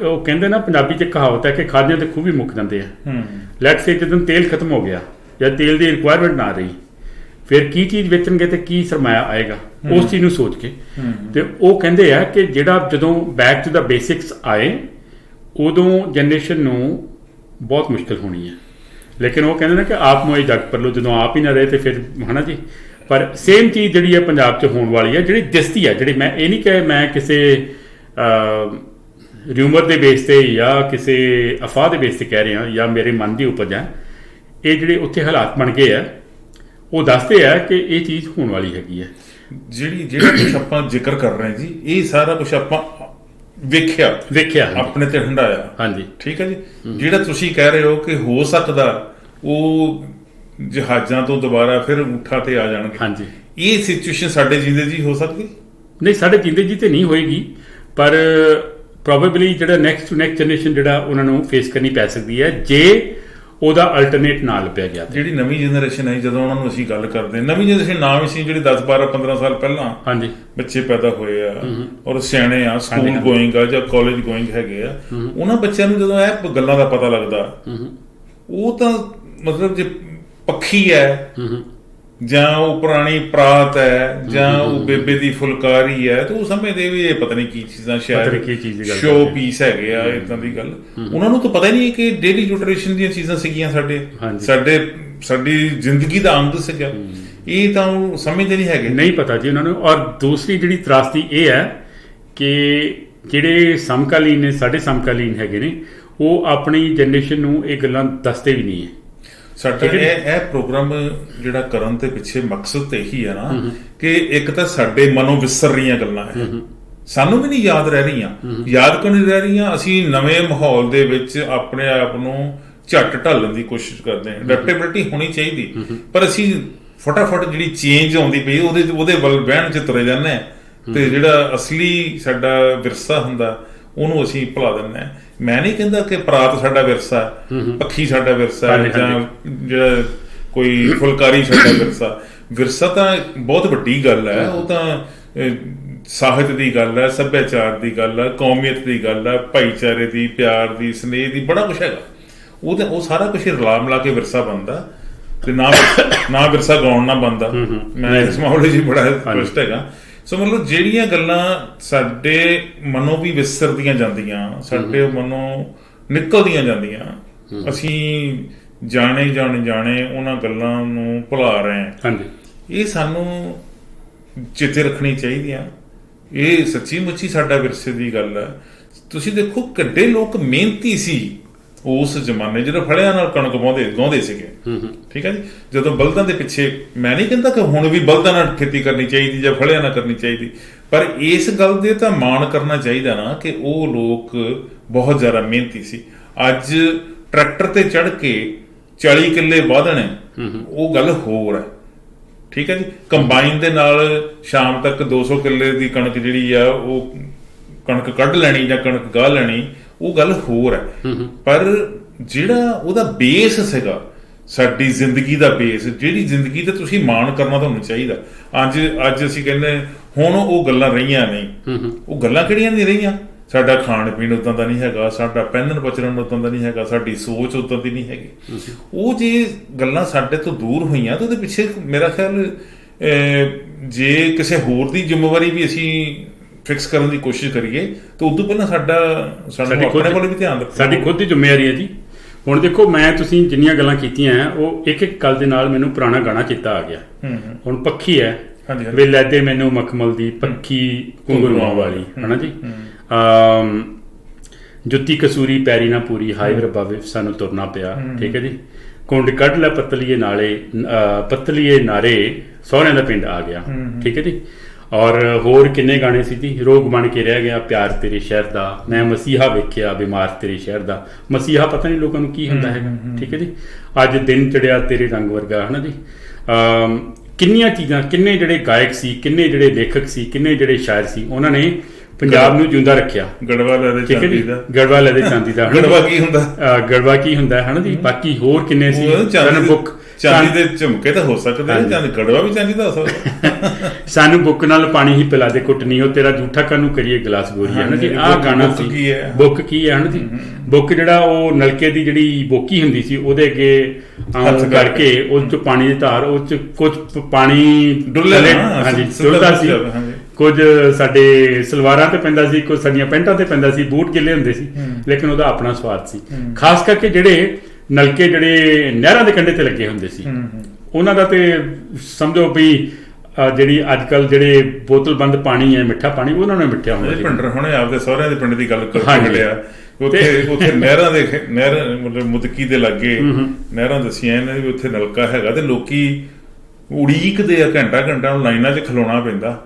ਉਹ ਕਹਿੰਦੇ ਨਾ, ਪੰਜਾਬੀ 'ਚ ਕਹਾਵਤ ਹੈ ਕਿ ਖਾਦਿਆਂ ਤੇ ਖੂਹ ਵੀ ਮੁੱਕ ਜਾਂਦੇ ਆ। ਲੈਟ ਸੇ ਜਦੋਂ ਤੇਲ ਖਤਮ ਹੋ ਗਿਆ ਜਾਂ ਤੇਲ ਦੀ ਰਿਕੁਆਇਰਮੈਂਟ ਨਾ ਰਹੀ, ਫਿਰ ਕੀ ਚੀਜ਼ ਵੇਚਣਗੇ ਤੇ ਕੀ ਸਰਮਾਇਆ ਆਏਗਾ, ਉਸ ਚੀਜ਼ ਨੂੰ ਸੋਚ ਕੇ। ਤੇ ਉਹ ਕਹਿੰਦੇ ਆ ਕਿ ਜਿਹੜਾ ਜਦੋਂ ਬੈਕ ਟੂ ਦਾ ਬੇਸਿਕਸ ਆਏ, ਉਦੋਂ ਜਨਰੇਸ਼ਨ ਨੂੰ ਬਹੁਤ ਮੁਸ਼ਕਿਲ ਹੋਣੀ ਹੈ। ਲੇਕਿਨ ਉਹ ਕਹਿੰਦੇ ਨੇ ਕਿ ਆਪ ਮੋਏ ਜੱਗ ਪਰ ਲੋ, ਜਦੋਂ ਆਪ ਹੀ ਨਾ ਰਹੇ ਤੇ ਫਿਰ ਹੈ ਨਾ ਜੀ। ਪਰ ਸੇਮ ਚੀਜ਼ ਜਿਹੜੀ ਹੈ ਪੰਜਾਬ 'ਚ ਹੋਣ ਵਾਲੀ ਹੈ, ਜਿਹੜੀ ਦਿਸਦੀ ਹੈ, ਜਿਹੜੀ ਮੈਂ ਇਹ ਨਹੀਂ ਕਿ ਮੈਂ ਕਿਸੇ ਰਿਊਮਰ ਦੇ ਬੇਸ ਤੇ ਜਾਂ ਕਿਸੇ ਅਫਵਾਹ ਦੇ ਬੇਸ ਤੇ ਕਹਿ ਰਿਹਾ ਜਾਂ ਮੇਰੇ ਮਨ ਦੀ ਉਪਜ ਹੈ। ਇਹ ਜਿਹੜੇ ਉੱਥੇ ਹਾਲਾਤ ਬਣ ਗਏ ਆ, ਉਹ ਦੱਸਦੇ ਆ ਕਿ ਇਹ ਚੀਜ਼ ਹੋਣ ਵਾਲੀ ਹੈਗੀ ਹੈ। ਜਿਹੜਾ ਕੁਛ ਆਪਾਂ ਜ਼ਿਕਰ ਕਰ ਰਹੇ ਜੀ, ਇਹ ਸਾਰਾ ਕੁਛ ਆਪਾਂ ਵੇਖਿਆ ਆਪਣੇ ਤੇ ਹੰਡਾਇਆ। ਹਾਂਜੀ, ਠੀਕ ਹੈ ਜੀ। ਜਿਹੜਾ ਤੁਸੀਂ ਕਹਿ ਰਹੇ ਹੋ ਕਿ ਹੋ ਸਕਦਾ ਉਹ ਜਹਾਜ਼ਾਂ ਤੋਂ ਦੁਬਾਰਾ ਫਿਰ ਊਠਾਂ ਤੇ ਆ ਜਾਣਗੇ, ਹਾਂਜੀ, ਇਹ ਸਿਚੁਏਸ਼ਨ ਸਾਡੇ ਜੀਂਦੇ ਜੀ ਹੋ ਸਕਦੀ? ਨਹੀਂ, ਸਾਡੇ ਜੀਂਦੇ ਜੀ ਤੇ ਨਹੀਂ ਹੋਏਗੀ, ਪਰ ਪ੍ਰੋਬੇਬਲੀ ਜਿਹੜਾ ਨੈਕਸਟ ਜਨਰੇਸ਼ਨ ਜਿਹੜਾ ਉਹਨਾਂ ਨੂੰ ਫੇਸ ਕਰਨੀ ਪੈ ਸਕਦੀ ਹੈ, ਜੇ ਉਹਦਾ ਅਲਟਰਨੇਟ ਨਾ ਲੱਭਿਆ ਗਿਆ। ਜਿਹੜੀ ਨਵੀਂ ਜਨਰੇਸ਼ਨ ਹੈ, ਜਦੋਂ ਉਹਨਾਂ ਨੂੰ ਅਸੀਂ ਗੱਲ ਕਰਦੇ, ਨਵੀਂ ਜਨਰੇਸ਼ਨ ਨਾਮ ਹੀ ਸੀ ਜਿਹੜੀ 10 12 15 ਸਾਲ ਪਹਿਲਾਂ ਹਾਂਜੀ ਬੱਚੇ ਪੈਦਾ ਹੋਏ ਆ ਔਰ ਸਿਆਣੇ ਆ, ਸਕੂਲ ਗੋਇੰਗ ਆ ਜਾਂ ਕਾਲਜ ਗੋਇੰਗ ਹੈਗੇ ਆ, ਉਹਨਾਂ ਬੱਚਿਆਂ ਨੂੰ ਜਦੋਂ ਇਹ ਗੱਲਾਂ ਦਾ ਪਤਾ ਲੱਗਦਾ, ਉਹ ਤਾਂ ਮਤਲਬ ਜੇ ਪੱਖੀ ਹੈ ਜਾਂ ਉਹ ਪੁਰਾਣੀ ਪ੍ਰਾਤ ਹੈ ਜਾਂ ਉਹ ਬੇਬੇ ਦੀ ਫੁਲਕਾਰੀ ਹੈ, ਤਾਂ ਉਹ ਸਮਝਦੇ ਵੀ ਇਹ ਪਤਾ ਨਹੀਂ ਕੀ ਚੀਜ਼ਾਂ, ਸ਼ਾਇਦ ਸ਼ੋ ਪੀਸ ਹੈਗੇ ਆ, ਇਦਾਂ ਦੀ ਗੱਲ। ਉਹਨਾਂ ਨੂੰ ਤਾਂ ਪਤਾ ਹੀ ਨਹੀਂ ਕਿ ਡੇਲੀ ਨਿਊਟ੍ਰੀਸ਼ਨ ਦੀਆਂ ਚੀਜ਼ਾਂ ਸੀਗੀਆਂ, ਸਾਡੀ ਜ਼ਿੰਦਗੀ ਦਾ ਅੰਗ ਸੀਗਾ। ਇਹ ਤਾਂ ਉਹ ਸਮਝਦੇ ਨਹੀਂ ਹੈਗੇ, ਨਹੀਂ ਪਤਾ ਜੀ ਉਹਨਾਂ ਨੂੰ। ਔਰ ਦੂਸਰੀ ਜਿਹੜੀ ਤਰਾਸਦੀ ਇਹ ਹੈ ਕਿ ਜਿਹੜੇ ਸਮਕਾਲੀਨ ਨੇ, ਸਾਡੇ ਸਮਕਾਲੀਨ ਹੈਗੇ ਨੇ, ਉਹ ਆਪਣੀ ਜਨਰੇਸ਼ਨ ਨੂੰ ਇਹ ਗੱਲਾਂ ਦੱਸਦੇ ਵੀ ਨਹੀਂ ਹੈ। ਸਾਡਾ ਇਹ ਪ੍ਰੋਗਰਾਮ ਜਿਹੜਾ ਕਰਨ ਦੇ ਪਿੱਛੇ ਮਕਸਦ ਤੇ ਇਹੀ ਹੈ ਨਾ ਕਿ ਇੱਕ ਤਾਂ ਸਾਡੇ ਮਨੋਂ ਵਿਸਰ ਰਹੀਆਂ ਗੱਲਾਂ ਹੈ, ਸਾਨੂੰ ਵੀ ਨਹੀਂ ਯਾਦ ਰਹਿ ਰਹੀਆਂ। ਯਾਦ ਕਿਉਂ ਨਹੀਂ ਰਹਿ ਰਹੀਆਂ? ਅਸੀਂ ਨਵੇਂ ਮਾਹੌਲ ਦੇ ਵਿੱਚ ਆਪਣੇ ਆਪ ਨੂੰ ਝੱਟ ਢਾਲਣ ਦੀ ਕੋਸ਼ਿਸ਼ ਕਰਦੇ ਹਾਂ। ਅਡੈਪਟੇਬਿਲਿਟੀ ਹੋਣੀ ਚਾਹੀਦੀ, ਪਰ ਅਸੀਂ ਫਟਾਫਟ ਜਿਹੜੀ ਚੇਂਜ ਆਉਂਦੀ ਪਈ ਉਹਦੇ ਵੱਲ ਬਹਿਣ 'ਚ ਤੁਰੇ ਜਾਂਦੇ ਹਾਂ, ਤੇ ਜਿਹੜਾ ਅਸਲੀ ਸਾਡਾ ਵਿਰਸਾ ਹੁੰਦਾ ਉਹਨੂੰ ਅਸੀਂ ਭੁਲਾ ਦਿੰਦੇ ਹਾਂ। ਮੈਂ ਨਹੀਂ ਕਹਿੰਦਾ ਕਿ ਪ੍ਰਾਤ ਸਾਡਾ ਵਿਰਸਾ, ਪੱਖੀ ਸਾਡਾ ਵਿਰਸਾ, ਜਾਂ ਜਿਹੜਾ ਕੋਈ ਫੁਲਕਾਰੀ ਸਾਡਾ ਵਿਰਸਾ ਤਾਂ ਬਹੁਤ ਵੱਡੀ ਗੱਲ ਹੈ। ਉਹ ਤਾਂ ਸਾਹਿਤ ਦੀ ਗੱਲ ਹੈ, ਸੱਭਿਆਚਾਰ ਦੀ ਗੱਲ ਹੈ, ਕੌਮੀਅਤ ਦੀ ਗੱਲ ਹੈ, ਭਾਈਚਾਰੇ ਦੀ, ਪਿਆਰ ਦੀ, ਸਨੇਹ ਦੀ, ਬੜਾ ਕੁਛ ਹੈਗਾ। ਉਹ ਸਾਰਾ ਕੁਛ ਰਲਾ ਮਿਲਾ ਕੇ ਵਿਰਸਾ ਬਣਦਾ, ਤੇ ਨਾ ਵਿਰਸਾ ਗਾਉਣ ਨਾ ਬਣਦਾ। ਮੈਂ ਇਸ ਮਾਮਲੇ 'ਚ ਬੜਾ ਸਪਸ਼ਟ ਹੈਗਾ। ਸੋ ਮਤਲਬ ਜਿਹੜੀਆਂ ਗੱਲਾਂ ਸਾਡੇ ਮਨੋਂ ਵੀ ਵਿਸਰਦੀਆਂ ਜਾਂਦੀਆਂ, ਸਾਡੇ ਮਨੋਂ ਨਿਕਲਦੀਆਂ ਜਾਂਦੀਆਂ, ਅਸੀਂ ਜਾਣੇ ਉਹਨਾਂ ਗੱਲਾਂ ਨੂੰ ਭੁਲਾ ਰਹੇ ਹਾਂ। ਇਹ ਸਾਨੂੰ ਚੇਤੇ ਰੱਖਣੀ ਚਾਹੀਦੀਆਂ। ਇਹ ਸੱਚੀ ਮੁੱਚੀ ਸਾਡਾ ਵਿਰਸੇ ਦੀ ਗੱਲ ਹੈ। ਤੁਸੀਂ ਦੇਖੋ ਕਿੱਡੇ ਲੋਕ ਮਿਹਨਤੀ ਸੀ ਉਸ ਜ਼ਮਾਨੇ, ਜਦੋਂ ਫੜਿਆਂ ਨਾਲ ਕਣਕ ਗਾਉਂਦੇ ਸੀਗੇ। ਠੀਕ ਹੈ ਜੀ। ਜਦੋਂ ਬਲਦਾਂ ਦੇ ਪਿੱਛੇ, ਮੈਂ ਨਹੀਂ ਕਹਿੰਦਾ ਕਿ ਹੁਣ ਵੀ ਬਲਦਾਂ ਨਾਲ ਖੇਤੀ ਕਰਨੀ ਚਾਹੀਦੀ ਜਾਂ ਫੜਿਆਂ ਨਾਲ ਕਰਨੀ ਚਾਹੀਦੀ, ਪਰ ਇਸ ਗੱਲ ਦੇ ਤਾਂ ਮਾਣ ਕਰਨਾ ਚਾਹੀਦਾ ਨਾ ਕਿ ਉਹ ਲੋਕ ਬਹੁਤ ਜ਼ਿਆਦਾ ਮਿਹਨਤੀ ਸੀ। ਅੱਜ ਟਰੈਕਟਰ ਤੇ ਚੜ੍ਹ ਕੇ 40 ਕਿੱਲੇ ਵਾਧਣੇ, ਉਹ ਗੱਲ ਹੋਰ ਹੈ। ਠੀਕ ਹੈ ਜੀ। ਕੰਬਾਈਨ ਦੇ ਨਾਲ ਸ਼ਾਮ ਤੱਕ 200 ਕਿੱਲੇ ਦੀ ਕਣਕ ਜਿਹੜੀ ਆ ਉਹ ਕਣਕ ਕੱਢ ਲੈਣੀ ਜਾਂ ਕਣਕ ਗਾਹ ਲੈਣੀ, ਉਹ ਗੱਲ ਹੋਰ ਹੈ। ਪਰ ਜਿਹੜਾ ਉਹਦਾ ਬੇਸ ਸੀਗਾ, ਸਾਡੀ ਜ਼ਿੰਦਗੀ ਦਾ ਬੇਸ, ਜਿਹੜੀ ਜ਼ਿੰਦਗੀ ਤੇ ਤੁਸੀਂ ਮਾਣ ਕਰਨਾ ਤੁਹਾਨੂੰ ਚਾਹੀਦਾ। ਅੱਜ ਅਸੀਂ ਕਹਿੰਦੇ ਹੁਣ ਉਹ ਗੱਲਾਂ ਰਹੀਆਂ ਨਹੀਂ। ਉਹ ਗੱਲਾਂ ਕਿਹੜੀਆਂ ਨਹੀਂ ਰਹੀਆਂ? ਸਾਡਾ ਖਾਣ ਪੀਣ ਉਦਾਂ ਦਾ ਨਹੀਂ ਹੈਗਾ, ਸਾਡਾ ਪਹਿਨਣ ਬਚਰਨ ਉਦਾਂ ਦਾ ਨਹੀਂ ਹੈਗਾ, ਸਾਡੀ ਸੋਚ ਉਦਾਂ ਦੀ ਨਹੀਂ ਹੈਗੀ। ਉਹ ਜੇ ਗੱਲਾਂ ਸਾਡੇ ਤੋਂ ਦੂਰ ਹੋਈਆਂ ਤਾਂ ਉਹਦੇ ਪਿੱਛੇ ਮੇਰਾ ਖਿਆਲ ਜੇ ਕਿਸੇ ਹੋਰ ਦੀ ਜ਼ਿੰਮੇਵਾਰੀ ਵੀ ਅਸੀਂ ਫਿਕਸ ਕਰਨ ਦੀ ਕੋਸ਼ਿਸ਼ ਕਰੀਏ ਤਾਂ ਉਦੋਂ ਪਹਿਲਾਂ ਸਾਨੂੰ ਆਪਣੇ ਕੋਲ ਵੀ ਧਿਆਨ ਰੱਖਣਾ, ਸਾਡੀ ਖੁਦ ਦੀ ਜ਼ਿੰਮੇਵਾਰੀ ਹੈ ਜੀ। ਹੁਣ ਦੇਖੋ, ਮੈਂ ਤੁਸੀਂ ਜਿੰਨੀਆਂ ਗੱਲਾਂ ਕੀਤੀਆਂ ਉਹ ਇੱਕ ਇੱਕ ਗੱਲ ਦੇ ਨਾਲ ਮੈਨੂੰ ਪੁਰਾਣਾ ਗਾਣਾ ਚੇਤਾ ਆ ਗਿਆ। ਹੁਣ ਪੱਖੀ ਹੈ ਵੇ ਲੈਦੇ ਮੈਨੂੰ ਮਖਮਲ ਦੀ ਪੱਖੀ ਘੁੰਗਰੂਆਂ ਵਾਲੀ, ਹਨਾ ਜੀ। ਜੁੱਤੀ ਕਸੂਰੀ ਪੈਰੀ ਨਾ ਪੂਰੀ, ਹਾਏ ਰੱਬਾ ਵੇ ਸਾਨੂੰ ਤੁਰਨਾ ਪਿਆ। ਠੀਕ ਹੈ ਜੀ। ਕੁੰਡ ਕੱਢ ਲੈ ਪਤਲੀਏ ਨਾਲੇ, ਪਤਲੀਏ ਨਾਰੇ ਸਹੁਰਿਆਂ ਦਾ ਪਿੰਡ ਆ ਗਿਆ। ਠੀਕ ਹੈ ਜੀ। ਔਰ ਹੋਰ ਕਿੰਨੇ ਗਾਣੇ ਸੀ ਜੀ। ਰੋਗ ਬਣ ਕੇ ਰਹਿ ਗਿਆ ਪਿਆਰ ਤੇਰੇ ਸ਼ਹਿਰ ਦਾ, ਮੈਂ ਮਸੀਹਾ ਵੇਖਿਆ ਬਿਮਾਰ ਤੇਰੇ ਸ਼ਹਿਰ ਦਾ। ਮਸੀਹਾ ਪਤਾ ਨਹੀਂ ਲੋਕਾਂ ਨੂੰ ਕੀ ਹੁੰਦਾ ਹੈਗਾ। ਠੀਕ ਹੈ ਜੀ। ਅੱਜ ਦਿਨ ਚੜਿਆ ਤੇਰੇ ਰੰਗ ਵਰਗਾ, ਹਨਾ ਜੀ। ਕਿੰਨੀਆਂ ਚੀਜ਼ਾਂ, ਕਿੰਨੇ ਜਿਹੜੇ ਗਾਇਕ ਸੀ, ਕਿੰਨੇ ਜਿਹੜੇ ਲੇਖਕ ਸੀ, ਕਿੰਨੇ ਜਿਹੜੇ ਸ਼ਾਇਰ ਸੀ, ਉਹਨਾਂ ਨੇ ਪੰਜਾਬ ਨੂੰ ਜਿਉਂਦਾ ਰੱਖਿਆ। ਗੜਵਾ ਲੈ ਦੇ ਚਾਂਦੀ ਦਾ, ਗੜਵਾ ਲੈ ਦੇ ਚਾਂਦੀ ਦਾ। ਗੜਵਾ ਕੀ ਹੁੰਦਾ? ਗੜਵਾ ਕੀ ਹੁੰਦਾ, ਹਨਾ ਜੀ। ਬਾਕੀ ਹੋਰ ਕਿੰਨੇ ਸੀ। ਚਾਂਦੀ ਦੇ ਝੁਮਕੇ ਤਾਂ ਹੋ ਸਕਦੇ ਨੇ, ਚਾਂਦੀ ਗੜਵਾ ਵੀ ਚਾਂਦੀ ਦਾ ਹੋ ਸਕਦਾ। ਸਾਨੂੰ ਬੁੱਕ ਨਾਲ ਪਾਣੀ ਹੀ ਪਿਲਾ ਦੇ ਘੁੱਟ ਨਹੀਂ, ਉਹ ਤੇਰਾ ਝੂਠਾ ਕਾਹਨੂੰ ਕਰੀਏ ਗਲਾਸ ਗੋਰੀ, ਹਨਾ ਜੀ। ਆਹ ਗਾਣਾ ਸੀ। ਬੁੱਕ ਕੀ ਹੈ, ਹਨਾ ਜੀ। ਬੁੱਕ ਜਿਹੜਾ ਉਹ ਨਲਕੇ ਦੀ ਜਿਹੜੀ ਬੋਕੀ ਹੁੰਦੀ ਸੀ ਉਹਦੇ ਅੱਗੇ ਕਰਕੇ ਉਸ ਚ ਪਾਣੀ ਦੀ ਧਾਰ, ਉਸ ਚ ਕੁਝ ਪਾਣੀ ਡੁੱਲਦਾ ਸੀ, ਕੁਝ ਸਾਡੇ ਸਲਵਾਰਾਂ ਤੇ ਪੈਂਦਾ ਸੀ, ਕੁਝ ਸਾਡੀਆਂ ਪੈਂਟਾਂ ਤੇ ਪੈਂਦਾ ਸੀ, ਬੂਟ ਗਿੱਲੇ ਹੁੰਦੇ ਸੀ, ਲੇਕਿਨ ਉਹਦਾ ਆਪਣਾ ਸਵਾਦ ਸੀ। ਖਾਸ ਕਰਕੇ ਜਿਹੜੇ ਨਲਕੇ ਜਿਹੜੇ ਨਹਿਰਾਂ ਦੇ ਕੰਢੇ ਤੇ ਲੱਗੇ ਹੁੰਦੇ ਸੀ, ਉਹਨਾਂ ਦਾ ਤੇ ਸਮਝੋ ਵੀ ਜਿਹੜੀ ਅੱਜ ਕੱਲ ਜਿਹੜੇ ਬੋਤਲ-ਬੰਦ ਪਾਣੀ ਹੈ, ਮਿੱਠਾ ਪਾਣੀ, ਉਹਨਾਂ ਨੇ ਮਿੱਠਿਆ ਹੁੰਦਾ ਸੀ। ਪਿੰਡਰ ਹੁਣੇ ਆਪਦੇ ਸਹੁਰਿਆਂ ਦੇ ਪਿੰਡ ਦੀ ਗੱਲ ਕਰ ਲਿਆ। ਉੱਥੇ ਨਹਿਰਾਂ ਦੇ ਮਤਲਬ ਮੁਦਕੀ ਦੇ ਲਾਗੇ ਨਹਿਰਾਂ ਦੱਸੀਆਂ ਇਹਨਾਂ ਵੀ ਉੱਥੇ ਨਲਕਾ ਹੈਗਾ ਤੇ ਲੋਕੀ ਉਡੀਕਦੇ ਆ, ਘੰਟਾ ਲਾਈਨਾਂ 'ਚ ਖਲੋਣਾ ਪੈਂਦਾ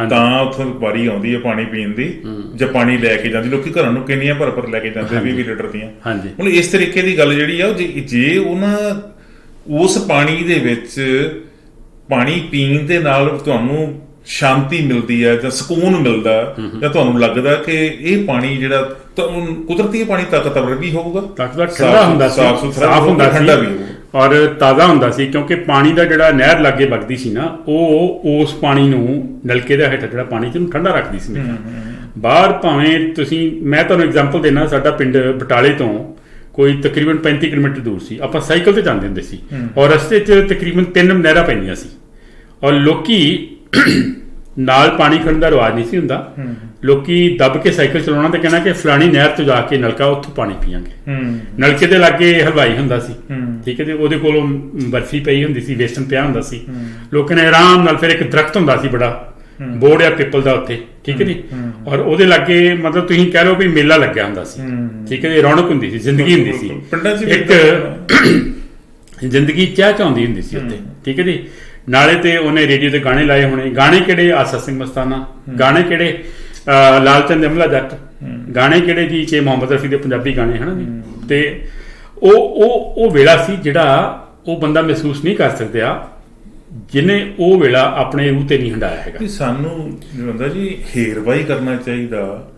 ਤਾਂ ਉੱਥੋਂ ਵਾਰੀ ਆਉਂਦੀ ਹੈ ਪਾਣੀ ਪੀਣ ਦੀ ਜਾਂ ਪਾਣੀ ਲੈ ਕੇ ਜਾਂਦੀ। ਲੋਕੀ ਘਰਾਂ ਨੂੰ ਕਿੰਨੀਆਂ ਭਰ ਲੈ ਕੇ ਜਾਂਦੇ 20 ਲੀਟਰ ਦੀਆਂ। ਹੁਣ ਇਸ ਤਰੀਕੇ ਦੀ ਗੱਲ ਜਿਹੜੀ ਆ, ਜੇ ਉਹਨਾਂ ਉਸ ਪਾਣੀ ਦੇ ਵਿੱਚ ਪਾਣੀ ਪੀਣ ਦੇ ਨਾਲ ਤੁਹਾਨੂੰ ਸ਼ਾਂਤੀ ਮਿਲਦੀ ਹੈ ਜਾਂ ਸਕੂਨ ਮਿਲਦਾ ਜਾਂ ਤੁਹਾਨੂੰ ਲੱਗਦਾ ਕਿ ਇਹ ਪਾਣੀ ਜਿਹੜਾ ਕੁਦਰਤੀ ਪਾਣੀ ਤਾਕਤਵਰ ਵੀ ਹੋਊਗਾ, ਠੰਡਾ ਹੁੰਦਾ ਸੀ, ਸਾਫ਼ ਹੁੰਦਾ ਸੀ, ਠੰਡਾ ਵੀ ਹੋਊਗਾ ਔਰ ਤਾਜ਼ਾ ਹੁੰਦਾ ਸੀ। ਕਿਉਂਕਿ ਪਾਣੀ ਦਾ ਜਿਹੜਾ ਨਹਿਰ ਲਾਗੇ ਵਗਦੀ ਸੀ ਨਾ, ਉਹ ਉਸ ਪਾਣੀ ਨੂੰ ਨਲਕੇ ਦਾ ਹੇਠ ਜਿਹੜਾ ਪਾਣੀ ਜਿਹਨੂੰ ਠੰਡਾ ਰੱਖਦੀ ਸੀ। ਬਾਹਰ ਭਾਵੇਂ ਤੁਸੀਂ, ਮੈਂ ਤੁਹਾਨੂੰ ਐਗਜ਼ਾਮਪਲ ਦੇਣਾ, ਸਾਡਾ ਪਿੰਡ ਬਟਾਲੇ ਤੋਂ ਕੋਈ ਤਕਰੀਬਨ 35 ਕਿਲੋਮੀਟਰ ਦੂਰ ਸੀ। ਆਪਾਂ ਸਾਈਕਲ ਤੇ ਜਾਂਦੇ ਹੁੰਦੇ ਸੀ ਔਰ ਰਸਤੇ 'ਚ ਤਕਰੀਬਨ 3 ਨਹਿਰਾਂ ਪੈਂਦੀਆਂ ਸੀ ਔਰ ਲੋਕੀ ਨਾਲ ਪਾਣੀ ਖੜਨ ਦਾ ਰਿਵਾਜ ਨਹੀਂ ਸੀ ਹੁੰਦਾ। ਲੋਕੀ ਦੱਬ ਕੇ ਸਾਈਕਲ ਚਲਾਉਣਾ ਤੇ ਕਹਿਣਾ ਕਿ ਫਲਾਣੀ ਨਹਿਰ ਤੋਂ ਜਾ ਕੇ ਨਲਕਾ ਉੱਥੋਂ ਪਾਣੀ ਪੀਵਾਂਗੇ। ਨਲਕੇ ਦੇ ਲਾਗੇ ਹਲਵਾਈ ਹੁੰਦਾ ਸੀ, ਠੀਕ ਹੈ ਜੀ, ਉਹਦੇ ਕੋਲੋਂ ਬਰਫੀ ਪਈ ਹੁੰਦੀ ਸੀ, ਵੇਸਣ ਪਿਆ ਹੁੰਦਾ ਸੀ। ਲੋਕਾਂ ਨੇ ਆਰਾਮ ਨਾਲ, ਫਿਰ ਇੱਕ ਦਰਖਤ ਹੁੰਦਾ ਸੀ ਬੜਾ, ਬੋੜ ਆ ਪਿੱਪਲ ਦਾ ਉੱਥੇ, ਠੀਕ ਹੈ ਜੀ, ਔਰ ਉਹਦੇ ਲਾਗੇ ਮਤਲਬ ਤੁਸੀਂ ਕਹਿ ਲਓ ਵੀ ਮੇਲਾ ਲੱਗਿਆ ਹੁੰਦਾ ਸੀ, ਠੀਕ ਹੈ ਜੀ, ਰੌਣਕ ਹੁੰਦੀ ਸੀ, ਜ਼ਿੰਦਗੀ ਹੁੰਦੀ ਸੀ, ਇੱਕ ਜ਼ਿੰਦਗੀ ਚਾਹੁੰਦੀ ਹੁੰਦੀ ਸੀ ਉੱਥੇ, ਠੀਕ ਹੈ ਜੀ। ਨਾਲੇ ਤੇ ਉਹਨੇ ਰੇਡੀਓ ਤੇ ਗਾਣੇ ਲਾਏ ਹੋਣੇ। ਗਾਣੇ ਕਿਹੜੇ? ਆਸਾ ਸਿੰਘ ਮਸਤਾਨਾ। ਗਾਣੇ ਕਿਹੜੇ? ਲਾਲ ਚੰਦ ਅਮਲਾ ਜੱਟ। ਗਾਣੇ ਕਿਹੜੇ ਜੀ? ਕਿ ਮੁਹੰਮਦ ਰਫੀ ਦੇ ਪੰਜਾਬੀ ਗਾਣੇ, ਹਨਾ ਜੀ। ਤੇ ਉਹ ਵੇਲਾ ਸੀ ਜਿਹੜਾ ਉਹ ਬੰਦਾ ਮਹਿਸੂਸ ਨਹੀਂ ਕਰ ਸਕਦਾ ਜਿਹਨੇ ਉਹ ਵੇਲਾ ਆਪਣੇ ਰੂਹ ਤੇ ਨਹੀਂ ਹੰਡਾਇਆ ਹੈਗਾ। ਸਾਨੂੰ ਹੁੰਦਾ ਜੀ ਹੇਰਵਾਈ ਕਰਨਾ ਚਾਹੀਦਾ,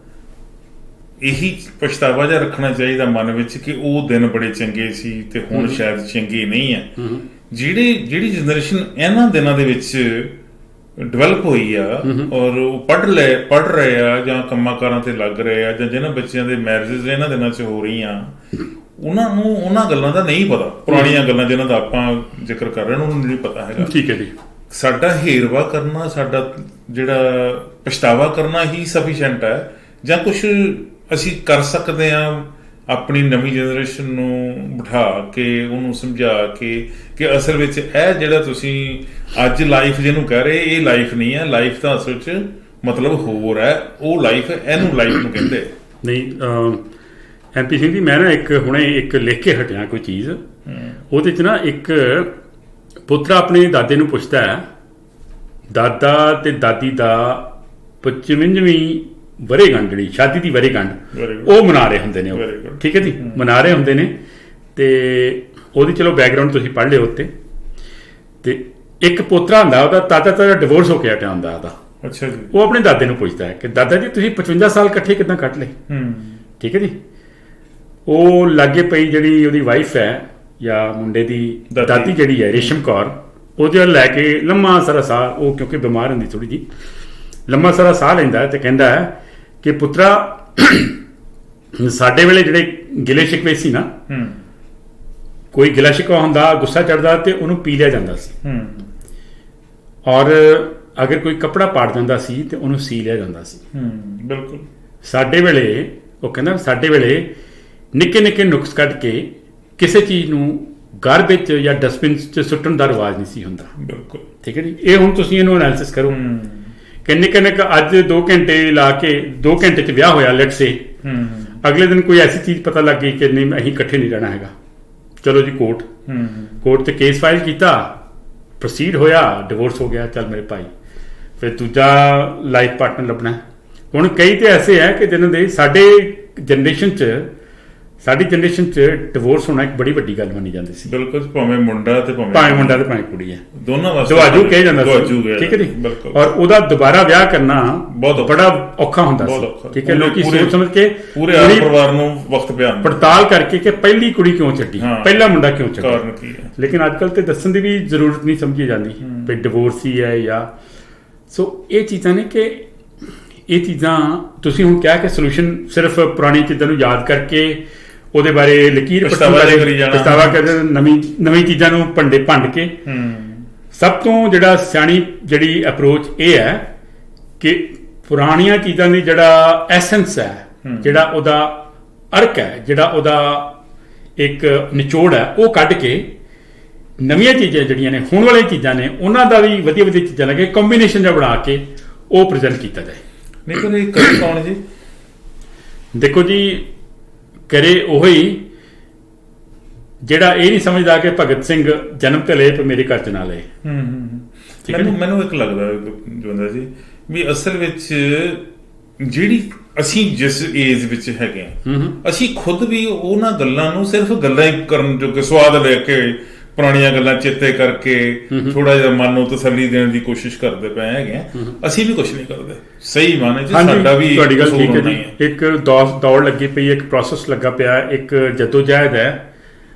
ਇਹੀ ਪਛਤਾਵਾ ਜਿਹਾ ਰੱਖਣਾ ਚਾਹੀਦਾ ਮਨ ਵਿੱਚ ਕਿ ਉਹ ਦਿਨ ਬੜੇ ਚੰਗੇ ਸੀ ਤੇ ਹੁਣ ਸ਼ਾਇਦ ਚੰਗੇ ਨਹੀਂ ਹੈ। ਜਿਹੜੀ ਜਨਰੇਸ਼ਨ ਇਹਨਾਂ ਦਿਨਾਂ ਦੇ ਵਿੱਚ ਡਿਵੈਲਪ ਹੋਈ ਆ ਔਰ ਉਹ ਪੜ੍ਹ ਰਹੇ ਆ ਜਾਂ ਕੰਮਾਂ ਕਾਰਾਂ ਤੇ ਲੱਗ ਰਹੇ ਆ ਜਾਂ ਜਿਹਨਾਂ ਬੱਚਿਆਂ ਦੇ ਮੈਰਿਜਸ ਇਹਨਾਂ ਦਿਨਾਂ 'ਚ ਹੋ ਰਹੀਆਂ, ਉਹਨਾਂ ਨੂੰ ਉਹਨਾਂ ਗੱਲਾਂ ਦਾ ਨਹੀਂ ਪਤਾ। ਪੁਰਾਣੀਆਂ ਗੱਲਾਂ ਜਿਹਨਾਂ ਦਾ ਆਪਾਂ ਜ਼ਿਕਰ ਕਰ ਰਹੇ ਉਹਨਾਂ ਨੂੰ ਨਹੀਂ ਪਤਾ ਹੈਗਾ। ਠੀਕ ਹੈ ਜੀ। ਸਾਡਾ ਹੇਰਵਾ ਕਰਨਾ, ਸਾਡਾ ਜਿਹੜਾ ਪਛਤਾਵਾ ਕਰਨਾ ਹੀ ਸਫੀਸ਼ੀਐਂਟ ਹੈ ਜਾਂ ਕੁਝ ਅਸੀਂ ਕਰ ਸਕਦੇ ਹਾਂ ਆਪਣੀ ਨਵੀਂ ਜਨਰੇਸ਼ਨ ਨੂੰ ਬਿਠਾ ਕੇ ਉਹਨੂੰ ਸਮਝਾ ਕੇ ਕਿ ਅਸਲ ਵਿੱਚ ਇਹ ਜਿਹੜਾ ਤੁਸੀਂ ਅੱਜ ਲਾਈਫ ਜਿਹਨੂੰ ਕਹਿ ਰਹੇ, ਇਹ ਲਾਈਫ ਨਹੀਂ ਹੈ। ਲਾਈਫ ਤਾਂ ਅਸਲ 'ਚ ਮਤਲਬ ਹੋਰ ਹੈ, ਉਹ ਲਾਈਫ, ਇਹਨੂੰ ਲਾਈਫ ਨੂੰ ਕਹਿੰਦੇ ਨਹੀਂ। MP ਸਿੰਘ ਜੀ, ਮੈਂ ਨਾ ਹੁਣੇ ਇੱਕ ਲਿਖ ਕੇ ਹਟਿਆ ਕੋਈ ਚੀਜ਼, ਉਹਦੇ 'ਚ ਨਾ ਇੱਕ ਪੁੱਤਰ ਆਪਣੇ ਦਾਦੇ ਨੂੰ ਪੁੱਛਦਾ ਹੈ, ਦਾਦਾ ਤੇ ਦਾਦੀ ਦਾ 55ਵੀਂ ਵਰ੍ਹੇਗੰਢ, ਜਿਹੜੀ ਸ਼ਾਦੀ ਦੀ ਵਰ੍ਹੇਗੰਢ, ਉਹ ਮਨਾ ਰਹੇ ਹੁੰਦੇ ਨੇ, ਉਹ ਠੀਕ ਹੈ ਜੀ, ਮਨਾ ਰਹੇ ਹੁੰਦੇ ਨੇ। ਤੇ ਉਹਦੀ ਚਲੋ ਬੈਕਗਰਾਊਂਡ ਤੁਸੀਂ ਪੜ੍ਹ ਲਿਓ ਉੱਤੇ। ਤੇ ਇੱਕ ਪੋਤਰਾ ਹੁੰਦਾ, ਉਹਦਾ ਦਾਦਾ ਡਿਵੋਰਸ ਹੋ ਕੇ ਹਟਿਆ ਹੁੰਦਾ ਉਹਦਾ। ਅੱਛਾ ਜੀ। ਉਹ ਆਪਣੇ ਦਾਦੇ ਨੂੰ ਪੁੱਛਦਾ ਹੈ ਕਿ ਦਾਦਾ ਜੀ ਤੁਸੀਂ 55 ਸਾਲ ਇਕੱਠੇ ਕਿੱਦਾਂ ਕੱਢ ਲਏ? ਠੀਕ ਹੈ ਜੀ। ਉਹ ਲਾਗੇ ਪਈ ਜਿਹੜੀ ਉਹਦੀ ਵਾਈਫ ਹੈ, ਜਾਂ ਮੁੰਡੇ ਦੀ ਦਾਦੀ। ਦਾਦੀ ਜਿਹੜੀ ਹੈ ਰੇਸ਼ਮ ਕੌਰ, ਉਹਦੇ ਵੱਲ ਲੈ ਕੇ ਲੰਮਾ ਸਾਰਾ ਸਾਹ, ਉਹ ਕਿਉਂਕਿ ਬਿਮਾਰ ਹੁੰਦੀ ਥੋੜੀ ਜੀ, ਲੰਮਾ ਸਾਰਾ ਸਾਹ ਲੈਂਦਾ ਤੇ ਕਹਿੰਦਾ ਹੈ ਕਿ ਪੁੱਤਰਾ ਸਾਡੇ ਵੇਲੇ ਜਿਹੜੇ ਗਿਲੇ ਸ਼ਿਕਵੇ ਸੀ ਨਾ, ਕੋਈ ਗਿਲਾ ਸ਼ਿਕਵਾ ਹੁੰਦਾ, ਗੁੱਸਾ ਚੜਦਾ ਤੇ ਉਹਨੂੰ ਪੀ ਲਿਆ ਜਾਂਦਾ ਸੀ, ਔਰ ਅਗਰ ਕੋਈ ਕੱਪੜਾ ਪਾੜ ਜਾਂਦਾ ਸੀ ਤੇ ਉਹਨੂੰ ਸੀ ਲਿਆ ਜਾਂਦਾ ਸੀ। ਬਿਲਕੁਲ। ਸਾਡੇ ਵੇਲੇ ਉਹ ਕਹਿੰਦਾ ਸਾਡੇ ਵੇਲੇ ਨਿੱਕੇ ਨਿੱਕੇ ਨੁਕਸ ਕੱਢ ਕੇ ਕਿਸੇ ਚੀਜ਼ ਨੂੰ ਗਾਰਬੇਜ ਜਾਂ ਡਸਟਬਿਨ 'ਚ ਸੁੱਟਣ ਦਾ ਰਿਵਾਜ ਨਹੀਂ ਸੀ ਹੁੰਦਾ। ਬਿਲਕੁਲ ਠੀਕ ਹੈ ਜੀ। ਇਹ ਹੁਣ ਤੁਸੀਂ ਇਹਨੂੰ ਐਨਾਲਿਸਿਸ ਕਰੋ ਕਿ ਨਿੱਕੇ ਨਿੱਕੇ ਅੱਜ 2 ਘੰਟੇ ਲਾ ਕੇ 2 ਘੰਟੇ 'ਚ ਵਿਆਹ ਹੋਇਆ ਲੈਟਸ ਸੇ, ਅਗਲੇ ਦਿਨ ਕੋਈ ਐਸੀ ਚੀਜ਼ ਪਤਾ ਲੱਗ ਗਈ ਕਿ ਨਹੀਂ ਅਸੀਂ ਇਕੱਠੇ ਨਹੀਂ ਰਹਿਣਾ ਹੈਗਾ, ਚਲੋ ਜੀ ਕੋਰਟ ਤੇ ਕੇਸ ਫਾਈਲ ਕੀਤਾ, ਪ੍ਰੋਸੀਡ ਹੋਇਆ, ਡਿਵੋਰਸ ਹੋ ਗਿਆ, ਚੱਲ ਮੇਰੇ ਭਾਈ ਫਿਰ ਦੂਜਾ ਲਾਈਫ ਪਾਰਟਨਰ ਲੱਭਣਾ। ਹੁਣ ਕਈ ਤੇ ਐਸੇ ਹੈ ਕਿ ਜਿਹਨਾਂ ਦੇ ਸਾਡੀ ਜਨਰੇਸ਼ਨ 'ਚ ਡਿਵੋਰਸ ਹੋਣਾ ਇੱਕ ਬੜੀ ਵੱਡੀ ਗੱਲ ਮੰਨੀ ਜਾਂਦੀ ਸੀ। ਬਿਲਕੁਲ, ਭਾਵੇਂ ਮੁੰਡਾ ਤੇ ਭਾਵੇਂ ਕੁੜੀ ਹੈ, ਦੋਨਾਂ ਵਾਸਤੇ ਦਵਾਜੂ ਕਿਹਾ ਜਾਂਦਾ ਸੀ। ਠੀਕ ਹੈ ਜੀ। ਬਿਲਕੁਲ। ਔਰ ਉਹਦਾ ਦੁਬਾਰਾ ਵਿਆਹ ਕਰਨਾ ਬੜਾ ਔਖਾ ਹੁੰਦਾ ਸੀ। ਠੀਕ ਹੈ, ਲੋਕੀ ਸੋਚ ਸਮਝ ਕੇ ਪੂਰੇ ਪਰਿਵਾਰ ਨੂੰ ਵਕਤ ਪਿਆ ਪੜਤਾਲ ਕਰਕੇ ਕਿ ਪਹਿਲੀ ਕੁੜੀ ਕਿਉਂ ਛੱਡੀ, ਪਹਿਲਾ ਮੁੰਡਾ ਕਿਉਂ ਛੱਡਿਆ, ਕਾਰਨ ਕੀ ਹੈ। ਲੇਕਿਨ ਅੱਜ ਕੱਲ ਤੇ ਦੱਸਣ ਦੀ ਵੀ ਜ਼ਰੂਰਤ ਨਹੀਂ ਸਮਝੀ ਜਾਂਦੀ ਵੀ ਡਿਵੋਰਸ ਹੀ ਹੈ ਜਾਂ ਸੋ ਇਹ ਚੀਜ਼ਾਂ ਨੇ ਕਿ ਇਹ ਚੀਜ਼ਾਂ ਤੁਸੀਂ ਹੁਣ ਕਿਹਾ ਕਿ ਸੋਲੂਸ਼ਨ ਸਿਰਫ ਪੁਰਾਣੀ ਚੀਜ਼ਾਂ ਨੂੰ ਯਾਦ ਕਰਕੇ ਉਹਦੇ ਬਾਰੇ ਲਕੀਰ ਪਛਤਾਵਾ ਕਰਦੇ, ਨਵੀਂ ਚੀਜ਼ਾਂ ਨੂੰ ਭੰਡ ਕੇ। ਸਭ ਤੋਂ ਜਿਹੜਾ ਸਿਆਣੀ ਜਿਹੜੀ ਅਪਰੋਚ ਇਹ ਹੈ ਕਿ ਪੁਰਾਣੀਆਂ ਚੀਜ਼ਾਂ ਦੀ ਜਿਹੜਾ ਐਸੈਂਸ ਹੈ, ਜਿਹੜਾ ਉਹਦਾ ਅਰਕ ਹੈ, ਜਿਹੜਾ ਉਹਦਾ ਇੱਕ ਨਿਚੋੜ ਹੈ, ਉਹ ਕੱਢ ਕੇ ਨਵੀਆਂ ਚੀਜ਼ਾਂ ਜਿਹੜੀਆਂ ਨੇ ਹੁਣ ਵਾਲੀਆਂ ਚੀਜ਼ਾਂ ਨੇ ਉਹਨਾਂ ਦਾ ਵੀ ਵਧੀਆ ਚੀਜ਼ਾਂ ਲੱਗੇ ਕੰਬੀਨੇਸ਼ਨ ਜਿਹਾ ਬਣਾ ਕੇ ਉਹ ਪ੍ਰੈਜ਼ੈਂਟ ਕੀਤਾ ਜਾਏ। ਨਹੀਂ ਪਰ ਇਹ ਕਰੇ ਕੌਣ ਜੀ? ਦੇਖੋ ਜੀ, ਕਰੇ ਉਹੀ ਜਿਹੜਾ ਇਹ ਨਹੀਂ ਸਮਝਦਾ ਕਿ ਭਗਤ ਸਿੰਘ ਜਨਮ ਤੇ ਲਏ ਪਰ ਮੇਰੇ ਘਰ ਚ ਨਾ ਲਏ। ਮੈਨੂੰ ਇੱਕ ਲੱਗਦਾ ਜਵੰਦਾ ਜੀ ਵੀ ਅਸਲ ਵਿੱਚ ਜਿਹੜੀ ਅਸੀਂ ਜਿਸ ਏਜ ਵਿੱਚ ਹੈਗੇ ਆ, ਅਸੀਂ ਖੁਦ ਵੀ ਉਹਨਾਂ ਗੱਲਾਂ ਨੂੰ ਸਿਰਫ ਗੱਲਾਂ ਹੀ ਕਰਨ ਜੋਗੇ ਸਵਾਦ ਲੈ ਕੇ ਪੁਰਾਣੀਆਂ ਗੱਲਾਂ ਚੇਤੇ ਕਰਕੇ ਥੋੜਾ ਜਿਹਾ ਮਨ ਨੂੰ ਤਸੱਲੀ ਦੇਣ ਦੀ ਕੋਸ਼ਿਸ਼ ਕਰਦੇ ਪਏ ਹੈਗੇ ਆ। ਅਸੀਂ ਵੀ ਕੁਝ ਨਹੀਂ ਕਰਦੇ ਸਹੀ ਮਾਨੇ ਚ, ਸਾਡਾ ਵੀ ਤੁਹਾਡੀ ਗੱਲ ਠੀਕ ਹੈ ਜੀ। ਇੱਕ ਦੌੜ ਲੱਗੀ ਪਈ, ਇੱਕ ਪ੍ਰੋਸੈਸ ਲੱਗਾ ਪਿਆ, ਇੱਕ ਜਦੋਜਹਿਦ ਹੈ,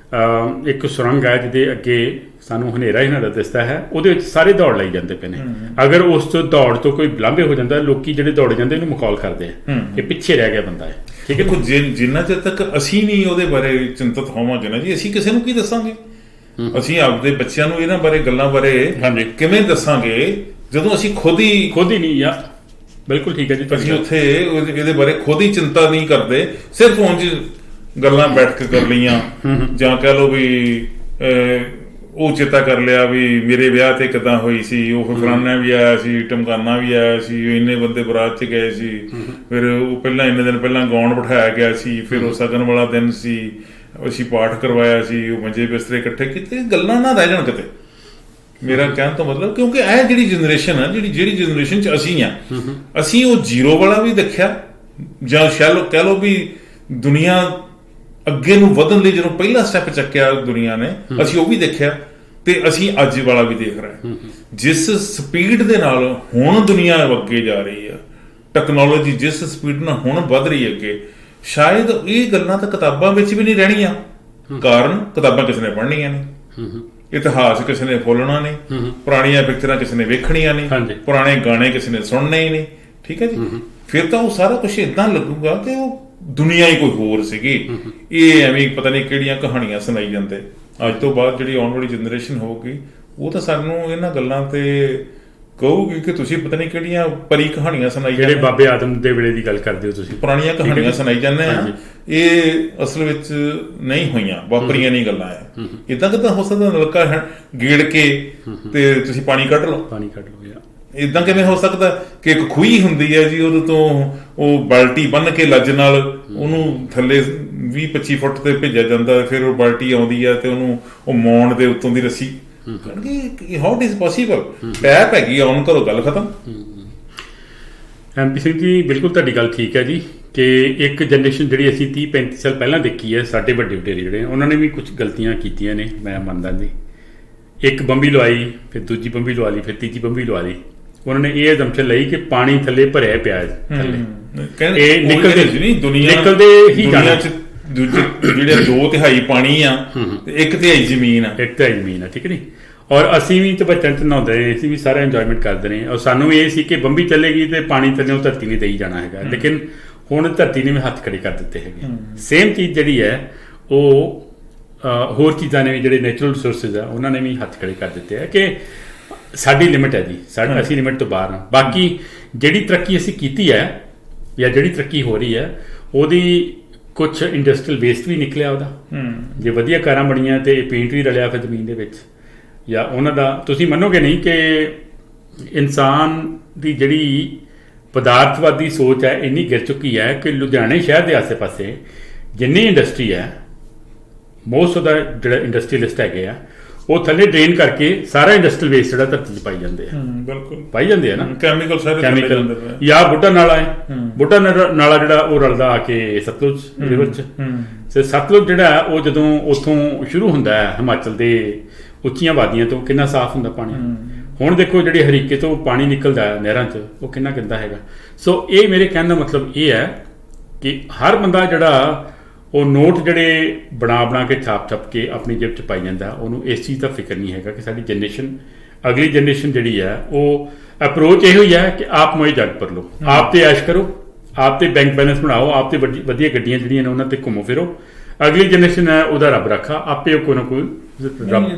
ਇੱਕ ਸੁਰੰਗ ਹੈ ਜਿਹਦੇ ਅੱਗੇ ਸਾਨੂੰ ਹਨੇਰਾ ਹੀ ਨਾ ਦਿਸਦਾ ਹੈ, ਉਹਦੇ ਵਿੱਚ ਸਾਰੇ ਦੌੜ ਲਈ ਜਾਂਦੇ ਪਏ ਨੇ। ਅਗਰ ਉਸ ਤੋਂ ਦੌੜ ਤੋਂ ਕੋਈ ਲਾਂਭੇ ਹੋ ਜਾਂਦਾ, ਲੋਕੀ ਜਿਹੜੇ ਦੌੜ ਜਾਂਦੇ ਇਹਨੂੰ ਮਖੌਲ ਕਰਦੇ ਆ ਕਿ ਪਿੱਛੇ ਰਹਿ ਗਿਆ ਬੰਦਾ ਹੈ। ਠੀਕ ਹੈ, ਜਿੰਨਾ ਚਿਰ ਤੱਕ ਅਸੀਂ ਨਹੀਂ ਉਹਦੇ ਬਾਰੇ ਚਿੰਤਤ ਹੋਵਾਂਗੇ ਨਾ ਜੀ, ਅਸੀਂ ਕਿਸੇ ਨੂੰ ਕੀ ਦੱਸਾਂਗੇ? ਅਸੀਂ ਆਪਦੇ ਬੱਚਿਆਂ ਨੂੰ ਇਹਨਾਂ ਬਾਰੇ ਗੱਲਾਂ ਬਾਰੇ ਕਿਵੇਂ ਦੱਸਾਂਗੇ ਜਦੋਂ ਅਸੀਂ ਖੁਦ ਹੀ ਨਹੀਂ ਆ। ਬਿਲਕੁਲ ਠੀਕ ਹੈ ਜੀ। ਅਸੀਂ ਉੱਥੇ ਇਹਦੇ ਬਾਰੇ ਖੁਦ ਹੀ ਚਿੰਤਾ ਨਹੀਂ ਕਰਦੇ, ਸਿਰਫ ਉਂਝ ਗੱਲਾਂ ਬੈਠ ਕੇ ਕਰ ਲਈਆਂ, ਜਾਂ ਕਹਿ ਲਓ ਵੀ ਉਹ ਚੇਤਾ ਕਰ ਲਿਆ ਵੀ ਮੇਰੇ ਵਿਆਹ ਤੇ ਕਿੱਦਾਂ ਹੋਈ ਸੀ, ਉਹ ਫਲਾਨਾ ਵੀ ਆਇਆ ਸੀ, ਟਮਕਾਨਾ ਵੀ ਆਇਆ ਸੀ, ਇੰਨੇ ਬੰਦੇ ਬਰਾਤ 'ਚ ਗਏ ਸੀ, ਫਿਰ ਉਹ ਪਹਿਲਾਂ ਇੰਨੇ ਦਿਨ ਪਹਿਲਾਂ ਗਾਉਣ ਬਿਠਾਇਆ ਗਿਆ ਸੀ, ਫਿਰ ਉਹ ਸਗਨ ਵਾਲਾ ਦਿਨ ਸੀ, ਅਸੀਂ ਪਾਠ ਕਰਵਾਇਆ ਸੀ, ਉਹ ਮੰਜੇ ਬਿਸਤਰੇ ਇਕੱਠੇ ਕੀਤੇ, ਗੱਲਾਂ ਨਾ ਰਹਿ ਜਾਣ ਕਿਤੇ। ਮੇਰਾ ਕਹਿਣ ਤੋਂ ਮਤਲਬ ਕਿਉਂਕਿ ਇਹ ਜਿਹੜੀ ਜਨਰੇਸ਼ਨ ਆ, ਜਿਹੜੀ ਜਨਰੇਸ਼ਨ 'ਚ ਅਸੀਂ ਆ, ਅਸੀਂ ਉਹ ਜ਼ੀਰੋ ਵਾਲਾ ਵੀ ਦੇਖਿਆ, ਜਾਂ ਕਹਿ ਲਓ ਵੀ ਦੁਨੀਆ ਅੱਗੇ ਨੂੰ ਵਧਣ ਲਈ ਜਦੋਂ ਪਹਿਲਾ ਸਟੈਪ ਚੱਕਿਆ ਦੁਨੀਆ ਨੇ, ਅਸੀਂ ਉਹ ਵੀ ਦੇਖਿਆ ਤੇ ਅਸੀਂ ਅੱਜ ਵਾਲਾ ਵੀ ਦੇਖ ਰਹੇ। ਜਿਸ ਸਪੀਡ ਦੇ ਨਾਲ ਹੁਣ ਦੁਨੀਆ ਅੱਗੇ ਜਾ ਰਹੀ ਆ, ਟੈਕਨੋਲੋਜੀ ਜਿਸ ਸਪੀਡ ਨਾਲ ਹੁਣ ਵੱਧ ਰਹੀ ਅੱਗੇ, ਸ਼ਾਇਦ ਇਹ ਗੱਲਾਂ ਤਾਂ ਕਿਤਾਬਾਂ ਵਿੱਚ ਵੀ ਨਹੀਂ ਰਹਿਣੀਆਂ। ਕਾਰਨ ਕਿਤਾਬਾਂ ਕਿਸੇ ਨੇ ਪੜ੍ਹਨੀਆਂ ਨੇ, ਇਤਿਹਾਸ ਕਿਸੇ ਨੇ ਫੋਲਣਾ ਨਹੀਂ, ਪੁਰਾਣੀਆਂ ਪਿਕਚਰਾਂ ਕਿਸੇ ਨੇ ਵੇਖਣੀਆਂ ਨਹੀਂ, ਪੁਰਾਣੇ ਗਾਣੇ ਕਿਸੇ ਨੇ ਸੁਣਨੇ ਹੀ ਨਹੀਂ। ਠੀਕ ਹੈ ਜੀ। ਫਿਰ ਤਾਂ ਉਹ ਸਾਰਾ ਕੁਛ ਏਦਾਂ ਲੱਗੂਗਾ ਕਿ ਉਹ ਦੁਨੀਆ ਹੀ ਕੋਈ ਹੋਰ ਸੀਗੀ, ਇਹ ਐਵੇਂ ਪਤਾ ਨਹੀਂ ਕਿਹੜੀਆਂ ਕਹਾਣੀਆਂ ਸੁਣਾਈ ਜਾਂਦੇ। ਅੱਜ ਤੋਂ ਬਾਅਦ ਜਿਹੜੀ ਆਉਣ ਵਾਲੀ ਜਨਰੇਸ਼ਨ ਹੋਊਗੀ, ਉਹ ਤਾਂ ਸਾਨੂੰ ਇਹਨਾਂ ਗੱਲਾਂ ਤੇ ਕਹੂਗੀ ਕਿ ਤੁਸੀਂ ਪਤਾ ਨਹੀਂ ਕਿਹੜੀਆਂ ਪਰੀ ਕਹਾਣੀਆਂ ਸੁਣਾਈ ਜਾਂਦੇ, ਜਿਹੜੇ ਬਾਬੇ ਆਦਮ ਦੇ ਵੇਲੇ ਦੀ ਗੱਲ ਕਰਦੇ ਹੋ ਤੁਸੀਂ, ਪੁਰਾਣੀਆਂ ਕਹਾਣੀਆਂ ਸੁਣਾਈ ਜਾਂਦੇ ਆ। ਇਹ ਅਸਲ ਵਿੱਚ ਨਹੀਂ ਹੋਈਆਂ, ਵਾਪਰੀਆਂ ਨਹੀਂ ਗੱਲਾਂ ਆ। ਇਦਾਂ ਕਿਦਾਂ ਹੋ ਸਕਦਾ ਨਲਕਾ ਗੇੜ ਕੇ ਤੇ ਤੁਸੀਂ ਪਾਣੀ ਕੱਢ ਲਓ ਯਾਰ? ਇਦਾਂ ਕਿਵੇਂ ਹੋ ਸਕਦਾ ਕਿ ਇੱਕ ਖੂਹੀ ਹੁੰਦੀ ਹੈ ਜੀ, ਉਹਦੇ ਤੋਂ ਉਹ ਬਾਲਟੀ ਬੰਨ ਕੇ ਲੱਜ ਨਾਲ ਉਹਨੂੰ ਥੱਲੇ 20-25 ਫੁੱਟ ਤੇ ਭੇਜਿਆ ਜਾਂਦਾ, ਫਿਰ ਉਹ ਬਾਲਟੀ ਆਉਂਦੀ ਹੈ ਤੇ ਉਹਨੂੰ ਉਹ ਮੌਣ ਦੇ ਉੱਤੋਂ ਦੀ ਰੱਸੀ ਕਹਿਣਗੇ how it is possible, tap ਹੈਗੀ ਆਨ ਕਰੋ, ਗੱਲ ਖਤਮ। ਐਮਪੀ ਸਿੰਘ ਜੀ, ਬਿਲਕੁਲ ਤੁਹਾਡੀ ਗੱਲ ਠੀਕ ਹੈ ਜੀ ਕਿ ਇੱਕ ਜਨਰੇਸ਼ਨ ਜਿਹੜੀ ਅਸੀਂ 30-35 ਸਾਲ ਪਹਿਲਾਂ ਦੇਖੀ ਹੈ, ਸਾਡੇ ਵੱਡੇ ਵਡੇਰੇ ਜਿਹੜੇ ਉਹਨਾਂ ਨੇ ਵੀ ਕੁਝ ਗਲਤੀਆਂ ਕੀਤੀਆਂ ਨੇ, ਮੈਂ ਮੰਨਦਾ ਜੀ। ਇੱਕ ਬੰਬੀ ਲਵਾਈ, ਫਿਰ ਦੂਜੀ ਬੰਬੀ ਲਵਾ ਲਈ, ਫਿਰ ਤੀਜੀ ਬੰਬੀ ਲਵਾ ਲਈ। ਉਹਨਾਂ ਨੇ ਇਹ ਅਜ਼ੰਪਸ਼ਨ ਲਈ ਕਿ ਪਾਣੀ ਥੱਲੇ ਭਰਿਆ ਪਿਆ ਥੱਲੇ, ਇਹ ਨਿਕਲਦੇ ਹੀ ਜਾਣਾ। ਦੂਜੇ ਜਿਹੜੇ 2/3 ਪਾਣੀ ਆ ਤੇ 1/3 ਜ਼ਮੀਨ ਆ। 1/3 ਜ਼ਮੀਨ ਆ, ਠੀਕ ਨਹੀਂ। ਔਰ ਅਸੀਂ ਵੀ ਤਾਂ ਬਚਪਨ 'ਚ ਨਹਾਉਂਦੇ ਰਹੇ, ਅਸੀਂ ਵੀ ਸਾਰਾ ਇੰਜੋਇਮੈਂਟ ਕਰਦੇ ਰਹੇ। ਔਰ ਸਾਨੂੰ ਇਹ ਸੀ ਕਿ ਬੰਬੀ ਚੱਲੇਗੀ ਤੇ ਪਾਣੀ ਥੱਲੇ ਧਰਤੀ ਨੇ ਦੇਈ ਜਾਣਾ ਹੈਗਾ, ਲੇਕਿਨ ਹੁਣ ਧਰਤੀ ਨੇ ਵੀ ਹੱਥ ਖੜੇ ਕਰ ਦਿੱਤੇ ਹੈਗੇ। ਸੇਮ ਚੀਜ਼ ਜਿਹੜੀ ਹੈ ਉਹ ਹੋਰ ਚੀਜ਼ਾਂ ਨੇ ਵੀ, ਜਿਹੜੇ ਨੈਚੁਰਲ ਰਿਸੋਰਸਿਸ ਆ ਉਹਨਾਂ ਨੇ ਵੀ ਹੱਥ ਖੜੇ ਕਰ ਦਿੱਤੇ ਹੈ ਕਿ ਸਾਡੀ ਲਿਮਿਟ ਹੈ ਜੀ, ਅਸੀਂ ਲਿਮਿਟ ਤੋਂ ਬਾਹਰ ਹਾਂ। ਬਾਕੀ ਜਿਹੜੀ ਤਰੱਕੀ ਅਸੀਂ ਕੀਤੀ ਹੈ ਜਾਂ ਜਿਹੜੀ ਤਰੱਕੀ ਹੋ ਰਹੀ ਹੈ ਉਹਦੀ ਕੁਝ ਇੰਡਸਟਰੀਅਲ ਵੇਸਟ ਵੀ ਨਿਕਲਿਆ ਉਹਦਾ। ਜੇ ਵਧੀਆ ਕਾਰਾਂ ਬਣੀਆਂ ਤੇ ਪੇਂਟ ਵੀ ਰਲਿਆ ਫਿਰ ਜ਼ਮੀਨ ਦੇ ਵਿੱਚ, ਜਾਂ ਉਹਨਾਂ ਦਾ ਤੁਸੀਂ ਮੰਨੋਗੇ ਨਹੀਂ ਕਿ ਇਨਸਾਨ ਦੀ ਜਿਹੜੀ ਪਦਾਰਥਵਾਦੀ ਸੋਚ ਹੈ ਇੰਨੀ ਗਿਰ ਚੁੱਕੀ ਹੈ ਕਿ ਲੁਧਿਆਣੇ ਸ਼ਹਿਰ ਦੇ ਆਸੇ-ਪਾਸੇ ਜਿੰਨੀ ਇੰਡਸਟਰੀ ਹੈ, ਮੋਸਟ ਆਫ ਦਾ ਜਿਹੜਾ ਇੰਡਸਟਰੀਅਲਿਸਟ ਹੈਗੇ ਆ ਉਹ ਥੱਲੇ ਡਰੇਨ ਕਰਕੇ ਸਾਰਾ ਇੰਡਸਟਰੀਅਲ ਵੇਸਟ ਜਿਹੜਾ ਧਰਤੀ 'ਚ ਪਾਈ ਜਾਂਦੇ ਆ। ਬਿਲਕੁਲ ਪਾਈ ਜਾਂਦੇ ਆ ਨਾ, ਕੈਮੀਕਲ ਸਾਰੇ ਕੈਮੀਕਲ। ਜਾਂ ਬੁੱਢਾ ਨਾਲਾ ਹੈ, ਬੁੱਢਾ ਨਾਲਾ ਜਿਹੜਾ ਉਹ ਰਲਦਾ ਆ ਕੇ ਸਤਲੁਜ ਰਿਵਰ 'ਚ। ਤੇ ਸਤਲੁਜ ਜਿਹੜਾ ਉਹ ਜਦੋਂ ਉੱਥੋਂ ਸ਼ੁਰੂ ਹੁੰਦਾ ਹੈ ਹਿਮਾਚਲ ਦੇ ਉੱਚੀਆਂ ਵਾਦੀਆਂ ਤੋਂ, ਕਿੰਨਾ ਸਾਫ਼ ਹੁੰਦਾ ਪਾਣੀ। ਹੁਣ ਦੇਖੋ ਜਿਹੜੇ ਹਰੀਕੇ ਤੋਂ ਪਾਣੀ ਨਿਕਲਦਾ ਹੈ ਨਹਿਰਾਂ 'ਚ, ਉਹ ਕਿੰਨਾ ਗੰਦਾ ਹੈਗਾ। ਸੋ ਇਹ ਮੇਰੇ ਕਹਿਣ ਦਾ ਮਤਲਬ ਇਹ ਹੈ ਕਿ ਹਰ ਬੰਦਾ ਜਿਹੜਾ ਉਹ ਨੋਟ ਜਿਹੜੇ ਬਣਾ ਕੇ ਛਾਪ ਕੇ ਆਪਣੀ ਜੇਬ 'ਚ ਪਾਈ ਜਾਂਦਾ, ਉਹਨੂੰ ਇਸ ਚੀਜ਼ ਦਾ ਫਿਕਰ ਨਹੀਂ ਹੈਗਾ ਕਿ ਸਾਡੀ ਜਨਰੇਸ਼ਨ, ਅਗਲੀ ਜਨਰੇਸ਼ਨ ਜਿਹੜੀ ਹੈ ਉਹ ਅਪਰੋਚ ਇਹੋ ਹੀ ਹੈ ਕਿ ਆਪ ਮੋਏ ਜੱਗ ਪਰ ਲਓ, ਆਪ ਤੇ ਐਸ਼ ਕਰੋ, ਆਪ ਤੇ ਬੈਂਕ ਬੈਲੈਂਸ ਬਣਾਓ, ਆਪ ਤੇ ਵਧੀਆ ਗੱਡੀਆਂ ਜਿਹੜੀਆਂ ਨੇ ਉਹਨਾਂ ਤੇ ਘੁੰਮੋ ਫਿਰੋ। ਅਗਲੀ ਜਨਰੇਸ਼ਨ ਹੈ ਉਹਦਾ ਰੱਬ ਰੱਖਾ, ਆਪੇ ਉਹ ਕੋਈ ਨਾ ਕੋਈ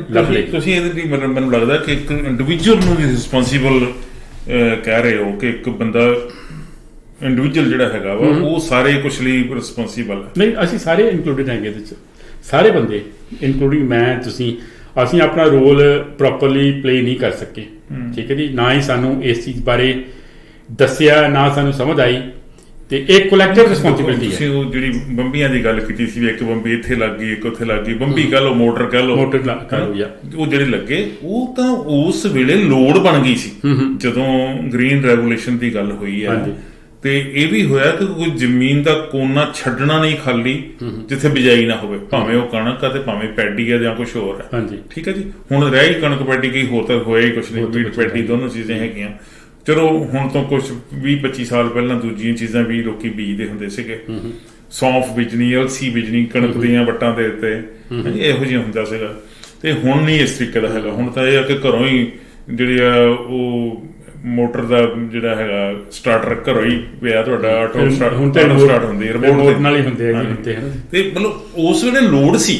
ਲੱਭ ਲੇ। ਤੁਸੀਂ ਇਹਦੇ ਲਈ ਮੈਨੂੰ ਲੱਗਦਾ ਕਿ ਇੱਕ ਇੰਡੀਵਿਜੂਅਲ ਨੂੰ ਰਿਸਪੌਂਸੀਬਲ ਕਹਿ ਰਹੇ ਹੋ ਕਿ ਇੱਕ ਬੰਦਾ ਇੰਡੀਵਿਜੂਅਲ ਜਿਹੜਾ ਹੈਗਾ ਵਾ ਉਹ ਸਾਰੇ ਕੁਛ ਲਈ ਰਿਸਪੌਂਸੀਬਲ ਹੈ। ਨਹੀਂ, ਅਸੀਂ ਸਾਰੇ ਇਨਕਲੂਡਡ ਹੈਗੇ ਇਹਦੇ 'ਚ, ਸਾਰੇ ਬੰਦੇ ਇਨਕਲੂਡਿੰਗ ਮੈਂ, ਤੁਸੀਂ। ਅਸੀਂ ਆਪਣਾ ਰੋਲ ਪ੍ਰੋਪਰਲੀ ਪਲੇ ਨਹੀਂ ਕਰ ਸਕੇ, ਠੀਕ ਹੈ ਜੀ। ਨਾ ਹੀ ਸਾਨੂੰ ਇਸ ਚੀਜ਼ ਬਾਰੇ ਦੱਸਿਆ, ਨਾ ਸਾਨੂੰ ਸਮਝ ਆਈ, ਤੇ ਇਹ ਕਲੈਕਟਿਵ ਰਿਸਪੌਂਸਿਬਿਲਿਟੀ ਹੈ। ਤੁਸੀਂ ਉਹ ਜਿਹੜੀ ਬੰਬੀਆਂ ਦੀ ਗੱਲ ਕੀਤੀ ਸੀ, ਇੱਕ ਬੰਬੀ ਇੱਥੇ ਲੱਗ ਗਈ, ਇੱਕ ਉੱਥੇ ਲੱਗ ਗਈ, ਬੰਬੀ ਕਹਿ ਲਓ, ਮੋਟਰ ਕਹਿ ਲਓ, ਉਹ ਜਿਹੜੇ ਲੱਗੇ ਉਹ ਤਾਂ ਉਸ ਵੇਲੇ ਲੋੜ ਬਣ ਗਈ ਸੀ ਜਦੋਂ ਗ੍ਰੀਨ ਰੈਵੋਲੂਸ਼ਨ ਦੀ ਗੱਲ ਹੋਈ ਹੈ। ਤੇ ਇਹ ਵੀ ਹੋਇਆ ਕਿ ਕੋਈ ਜ਼ਮੀਨ ਦਾ ਕੋਨਾ ਛੱਡਣਾ ਨਹੀਂ ਖਾਲੀ ਜਿੱਥੇ ਬਿਜਾਈ ਨਾ ਹੋਵੇ, ਭਾਵੇਂ ਉਹ ਕਣਕ ਆ ਤੇ ਭਾਵੇਂ ਪੈਡੀ ਆ ਜਾਂ ਕੁਝ ਹੋਰ ਹੈ। ਠੀਕ ਹੈ ਜੀ। ਹੁਣ ਰਹਿ ਹੀ ਕਣਕ ਪੈਡੀ ਗਈ, ਹੋਰ ਤਾਂ ਹੋਇਆ ਹੀ ਕੁਛ ਨਹੀਂ, ਵੀਟ ਪੈਡੀ ਦੋਨੋਂ ਚੀਜ਼ਾਂ ਹੈਗੀਆਂ। ਚਲੋ ਹੁਣ ਤੋਂ ਕੁਛ 20-25 ਸਾਲ ਪਹਿਲਾਂ ਦੂਜੀਆਂ ਚੀਜ਼ਾਂ ਵੀ ਲੋਕੀ ਬੀਜਦੇ ਹੁੰਦੇ ਸੀਗੇ, ਸੌਂਫ ਬੀਜਣੀ, ਅਲਸੀ ਬੀਜਣੀ ਕਣਕ ਦੀਆਂ ਵੱਟਾਂ ਦੇ ਉੱਤੇ, ਇਹੋ ਜਿਹਾ ਹੁੰਦਾ ਸੀਗਾ। ਤੇ ਹੁਣ ਨਹੀਂ ਇਸ ਤਰੀਕੇ ਦਾ ਹੈਗਾ। ਹੁਣ ਤਾਂ ਇਹ ਆ ਕਿ ਘਰੋਂ ਹੀ ਜਿਹੜੇ ਆ ਉਹ ਮੋਟਰ ਦਾ ਜਿਹੜਾ ਹੈਗਾ ਸਟਾਰਟਰ ਘਰੋਂ ਹੀ ਪਿਆ, ਤੁਹਾਡਾ ਆਟੋ ਸਟਾਰਟ ਹੁੰਦੀ ਹੈ, ਰਿਮੋਟ ਨਾਲ ਹੀ ਹੁੰਦੇ ਹੈਗੇ। ਤੇ ਮਤਲਬ ਉਸ ਵੇਲੇ ਲੋੜ ਸੀ,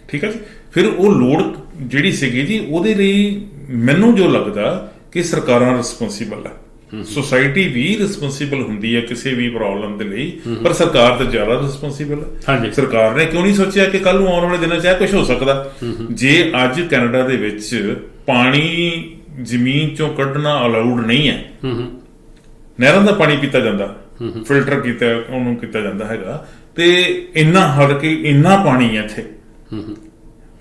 ਠੀਕ ਹੈ ਜੀ। ਫਿਰ ਉਹ ਲੋੜ ਜਿਹੜੀ ਸੀਗੀ ਜੀ, ਉਹਦੇ ਲਈ ਮੈਨੂੰ ਜੋ ਲੱਗਦਾ ਕਿ ਸਰਕਾਰਾਂ ਰਿਸਪੌਂਸੀਬਲ ਹੈ, ਸੋਸਾਇਟੀ ਵੀ ਰਿਸਪੌਂਸੀਬਲ ਹੁੰਦੀ ਹੈ ਕਿਸੇ ਵੀ ਪ੍ਰੋਬਲਮ ਦੇ ਲਈ, ਪਰ ਸਰਕਾਰ ਤਾਂ ਜ਼ਿਆਦਾ ਰਿਸਪੌਂਸੀਬਲ ਹੈ। ਸਰਕਾਰ ਨੇ ਕਿਉਂ ਨਹੀਂ ਸੋਚਿਆ ਕਿ ਕੱਲ ਨੂੰ ਆਉਣ ਵਾਲੇ ਦਿਨਾਂ 'ਚ ਇਹ ਕੁਛ ਹੋ ਸਕਦਾ। ਜੇ ਅੱਜ ਕੈਨੇਡਾ ਦੇ ਵਿੱਚ ਪਾਣੀ ਜ਼ਮੀਨ ਚੋਂ ਕੱਢਣਾ ਅਲਾਉਡ ਨਹੀਂ ਹੈ, ਨਹਿਰਾਂ ਦਾ ਪਾਣੀ ਪੀਤਾ ਜਾਂਦਾ, ਫਿਲਟਰ ਕੀਤਾ ਉਹਨੂੰ ਕੀਤਾ ਜਾਂਦਾ ਹੈਗਾ, ਤੇ ਇੰਨਾ ਹੜ ਕੇ ਇੰਨਾ ਪਾਣੀ ਹੈ ਇੱਥੇ,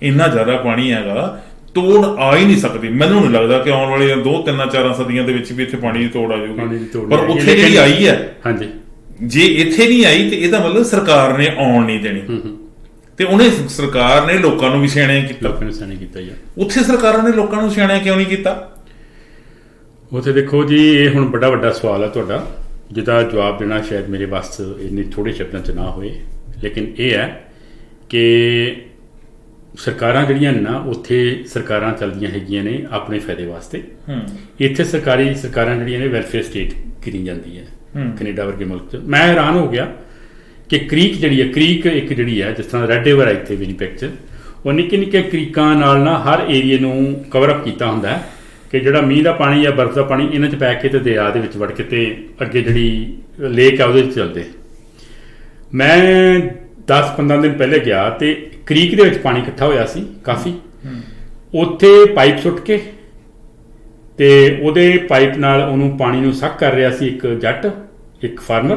ਇੰਨਾ ਜ਼ਿਆਦਾ ਪਾਣੀ ਹੈਗਾ, ਤੋੜ ਆ ਹੀ ਨਹੀਂ ਸਕਦੀ। ਮੈਨੂੰ ਨਹੀਂ ਲੱਗਦਾ ਕਿ ਆਉਣ ਵਾਲੀਆਂ 2-3-4 ਸਦੀਆਂ ਦੇ ਵਿੱਚ ਵੀ ਇੱਥੇ ਪਾਣੀ ਦੀ ਤੋੜ ਆ ਜਾਊਗੀ, ਪਰ ਉੱਥੇ ਜਿਹੜੀ ਆਈ ਹੈ, ਜੇ ਇੱਥੇ ਨਹੀਂ ਆਈ ਤੇ ਇਹਦਾ ਮਤਲਬ ਸਰਕਾਰ ਨੇ ਆਉਣ ਨਹੀਂ ਦੇਣੀ, ਤੇ ਉਹਨੇ ਸਰਕਾਰ ਨੇ ਲੋਕਾਂ ਨੂੰ ਵੀ ਸਿਆਣਿਆ ਕੀਤਾ। ਉੱਥੇ ਸਰਕਾਰਾਂ ਨੇ ਲੋਕਾਂ ਨੂੰ ਸਿਆਣਿਆ ਕਿਉਂ ਨਹੀਂ ਕੀਤਾ? ਉੱਥੇ ਦੇਖੋ ਜੀ, ਇਹ ਹੁਣ ਵੱਡਾ ਸਵਾਲ ਹੈ ਤੁਹਾਡਾ, ਜਿਹਦਾ ਜਵਾਬ ਦੇਣਾ ਸ਼ਾਇਦ ਮੇਰੇ ਵਾਸਤੇ ਇੰਨੇ ਥੋੜੇ ਸ਼ਬਦਾਂ 'ਚ ਨਾ ਹੋਏ, ਲੇਕਿਨ ਇਹ ਹੈ ਕਿ ਸਰਕਾਰਾਂ ਜਿਹੜੀਆਂ ਨੇ ਨਾ, ਉੱਥੇ ਸਰਕਾਰਾਂ ਚੱਲਦੀਆਂ ਹੈਗੀਆਂ ਨੇ ਆਪਣੇ ਫਾਇਦੇ ਵਾਸਤੇ। ਇੱਥੇ ਸਰਕਾਰਾਂ ਜਿਹੜੀਆਂ ਨੇ ਵੈਲਫੇਅਰ ਸਟੇਟ ਗਿਣੀ ਜਾਂਦੀ ਹੈ ਕੈਨੇਡਾ ਵਰਗੇ ਮੁਲਕ 'ਚ। ਮੈਂ ਹੈਰਾਨ ਹੋ ਗਿਆ ਕਿ ਕ੍ਰੀਕ ਇੱਕ ਜਿਹੜੀ ਹੈ, ਜਿਸ ਤਰ੍ਹਾਂ ਰੈੱਡ ਰਿਵਰ ਹੈ ਇੱਥੇ ਵਿਨੀਪੈਗ 'ਚ, ਉਹ ਨਿੱਕੇ ਕ੍ਰੀਕਾਂ ਨਾਲ ਨਾ ਹਰ ਏਰੀਏ ਨੂੰ ਕਵਰ ਅਪ ਕੀਤਾ ਹੁੰਦਾ ਹੈ ਕਿ ਜਿਹੜਾ ਮੀਂਹ ਦਾ ਪਾਣੀ ਜਾਂ ਬਰਫ਼ ਦਾ ਪਾਣੀ ਇਹਨਾਂ 'ਚ ਪੈ ਕੇ ਤੇ ਦਰਿਆ ਦੇ ਵਿੱਚ ਵੜ ਕੇ ਤੇ ਅੱਗੇ ਜਿਹੜੀ ਲੇਕ ਆ ਉਹਦੇ 'ਚ ਚੱਲਦੇ। ਮੈਂ 10-15 ਦਿਨ ਪਹਿਲੇ ਗਿਆ ਤੇ ਕ੍ਰੀਕ ਦੇ ਵਿੱਚ ਪਾਣੀ ਇਕੱਠਾ ਹੋਇਆ ਸੀ ਕਾਫੀ, ਉੱਥੇ ਪਾਈਪ ਸੁੱਟ ਕੇ ਤੇ ਉਹਦੇ ਪਾਈਪ ਨਾਲ ਉਹਨੂੰ ਪਾਣੀ ਨੂੰ ਸੱਕ ਕਰ ਰਿਹਾ ਸੀ ਇੱਕ ਜੱਟ, ਇੱਕ ਫਾਰਮਰ,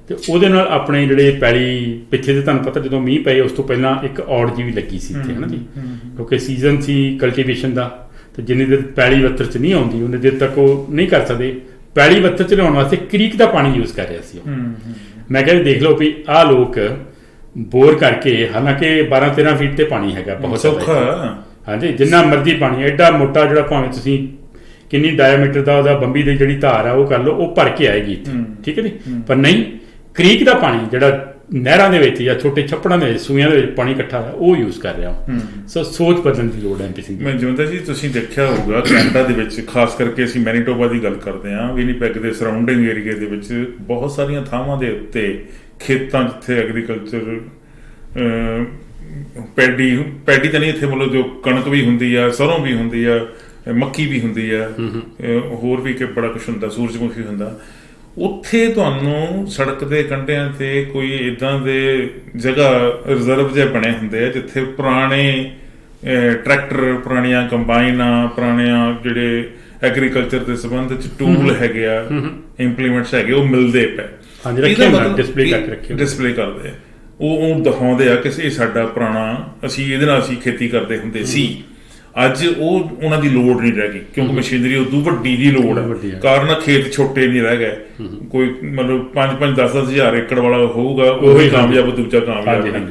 ਤੇ ਉਹਦੇ ਨਾਲ ਆਪਣੇ ਜਿਹੜੇ ਪੈਲੀ ਪਿੱਛੇ ਦੇ, ਤੁਹਾਨੂੰ ਪਤਾ ਜਦੋਂ ਮੀਂਹ ਪਏ ਉਸ ਤੋਂ ਪਹਿਲਾਂ ਇੱਕ ਔੜ ਜੀ ਵੀ ਲੱਗੀ ਸੀ ਇੱਥੇ, ਹੈ ਨਾ ਜੀ, ਕਿਉਂਕਿ ਸੀਜ਼ਨ ਸੀ ਕਲਟੀਵੇਸ਼ਨ ਦਾ, ਤੇ ਜਿੰਨੀ ਦੇਰ ਪੈਲੀ ਵੱਤਰ 'ਚ ਨਹੀਂ ਆਉਂਦੀ ਉਹਨੇ ਦੇਰ ਤੱਕ ਉਹ ਨਹੀਂ ਕਰ ਸਕਦੇ। ਪੈਲੀ ਵੱਤਰ 'ਚ ਲਿਆਉਣ ਵਾਸਤੇ ਕ੍ਰੀਕ ਦਾ ਪਾਣੀ ਯੂਜ਼ ਕਰ ਰਿਹਾ ਸੀ ਉਹ। ਮੈਂ ਕਿਹਾ ਦੇਖ ਲਓ ਵੀ ਆਹ ਲੋਕ ਬੋਰ ਕਰਕੇ, ਹਾਲਾਂਕਿ 12-13 ਫੀਟ ਤੇ ਪਾਣੀ ਹੈਗਾ, ਬਹੁਤ ਸੌਖਾ, ਹਾਂਜੀ, ਜਿੰਨਾ ਮਰਜ਼ੀ ਪਾਣੀ, ਐਡਾ ਮੋਟਾ ਜਿਹੜਾ ਭਾਵੇਂ ਤੁਸੀਂ ਕਿੰਨੀ ਡਾਇਆਮੀਟਰ ਦਾ ਉਹਦਾ ਬੰਬੀ ਦੀ ਜਿਹੜੀ ਧਾਰ ਆ ਉਹ ਕਰ ਲਓ, ਉਹ ਭਰ ਕੇ ਆਏਗੀ ਇੱਥੇ, ਠੀਕ ਹੈ ਜੀ। ਪਰ ਨਹੀਂ, ਕ੍ਰੀਕ ਦਾ ਪਾਣੀ ਜਿਹੜਾ ਨਹਿਰਾਂ ਦੇ ਵਿੱਚ ਜਾਂ ਛੋਟੇ ਛੱਪੜਾਂ ਦੇ ਵਿੱਚ, ਸੂਇਆਂ ਦੇ ਵਿੱਚ ਪਾਣੀ ਇਕੱਠਾ ਹੋਇਆ, ਉਹ ਯੂਜ਼ ਕਰ ਰਿਹਾ ਹਾਂ। ਸੋ ਸੋਚ ਬਦਲਣ ਦੀ ਲੋੜ ਹੈ MP ਸਿੰਘ। ਮੈਂ ਜਿਉਂਦਾ ਜੀ, ਤੁਸੀਂ ਦੇਖਿਆ ਹੋਊਗਾ ਕੈਨੇਡਾ ਦੇ ਵਿੱਚ, ਖਾਸ ਕਰਕੇ ਅਸੀਂ ਮੈਨੀਟੋਬਾ ਦੀ ਗੱਲ ਕਰਦੇ ਹਾਂ, ਵਿਨੀਪੈਗ ਦੇ ਸਰਾਊਂਡਿੰਗ ਏਰੀਆ ਦੇ ਵਿੱਚ ਬਹੁਤ ਸਾਰੀਆਂ ਥਾਵਾਂ ਦੇ ਉੱਤੇ ਖੇਤਾਂ ਜਿੱਥੇ ਐਗਰੀਕਲਚਰ ਪੈਡੀ ਤਾਂ ਨਹੀਂ, ਇੱਥੇ ਮਤਲਬ ਜੋ ਕਣਕ ਵੀ ਹੁੰਦੀ ਆ, ਸਰੋਂ ਵੀ ਹੁੰਦੀ ਆ, ਮੱਕੀ ਵੀ ਹੁੰਦੀ ਆ, ਹੋਰ ਵੀ ਕਿ ਬੜਾ ਕੁਛ ਹੁੰਦਾ, ਸੂਰਜਮੁਖੀ ਹੁੰਦਾ, ਉੱਥੇ ਤੁਹਾਨੂੰ ਸੜਕ ਦੇ ਕੰਢਿਆਂ ਤੇ ਕੋਈ ਇੱਦਾਂ ਦੇ ਜਗ੍ਹਾ ਰਿਜ਼ਰਵ ਜਿਹੇ ਬਣੇ ਹੁੰਦੇ ਆ ਜਿੱਥੇ ਪੁਰਾਣੇ ਟਰੈਕਟਰ, ਪੁਰਾਣੀਆਂ ਕੰਬਾਈਨਾਂ, ਪੁਰਾਣੀਆਂ ਜਿਹੜੇ ਐਗਰੀਕਲਚਰ ਦੇ ਸੰਬੰਧ ਚ ਟੂਲ ਹੈਗੇ ਆ, ਇੰਪਲੀਮੈਂਟਸ ਹੈਗੇ, ਉਹ ਮਿਲਦੇ ਪਏ, ਡਿਸਪਲੇ ਕਰਦੇ ਆ, ਉਹ ਦਿਖਾਉਂਦੇ ਆ ਕਿ ਇਹ ਸਾਡਾ ਪੁਰਾਣਾ, ਅਸੀਂ ਇਹਦੇ ਨਾਲ ਅਸੀਂ ਖੇਤੀ ਕਰਦੇ ਹੁੰਦੇ ਸੀ। ਅੱਜ ਉਹਨਾਂ ਦੀ ਲੋੜ ਨਹੀਂ ਰਹਿ ਗਈ, ਕਿਉਂਕਿ ਮਸ਼ੀਨਰੀ ਉਦੋਂ ਵੱਡੀ ਦੀ ਲੋੜ ਹੈ, ਕਾਰਨ ਖੇਤ ਛੋਟੇ ਨਹੀਂ ਰਹਿ ਗਏ। ਕੋਈ ਮਤਲਬ 5-5, 10-10 ਹਜ਼ਾਰ ਏਕੜ ਵਾਲਾ ਹੋਊਗਾ, ਉਹੀ ਕਾਮਯਾਬ, ਦੂਜਾ ਕਾਮਯਾਬ।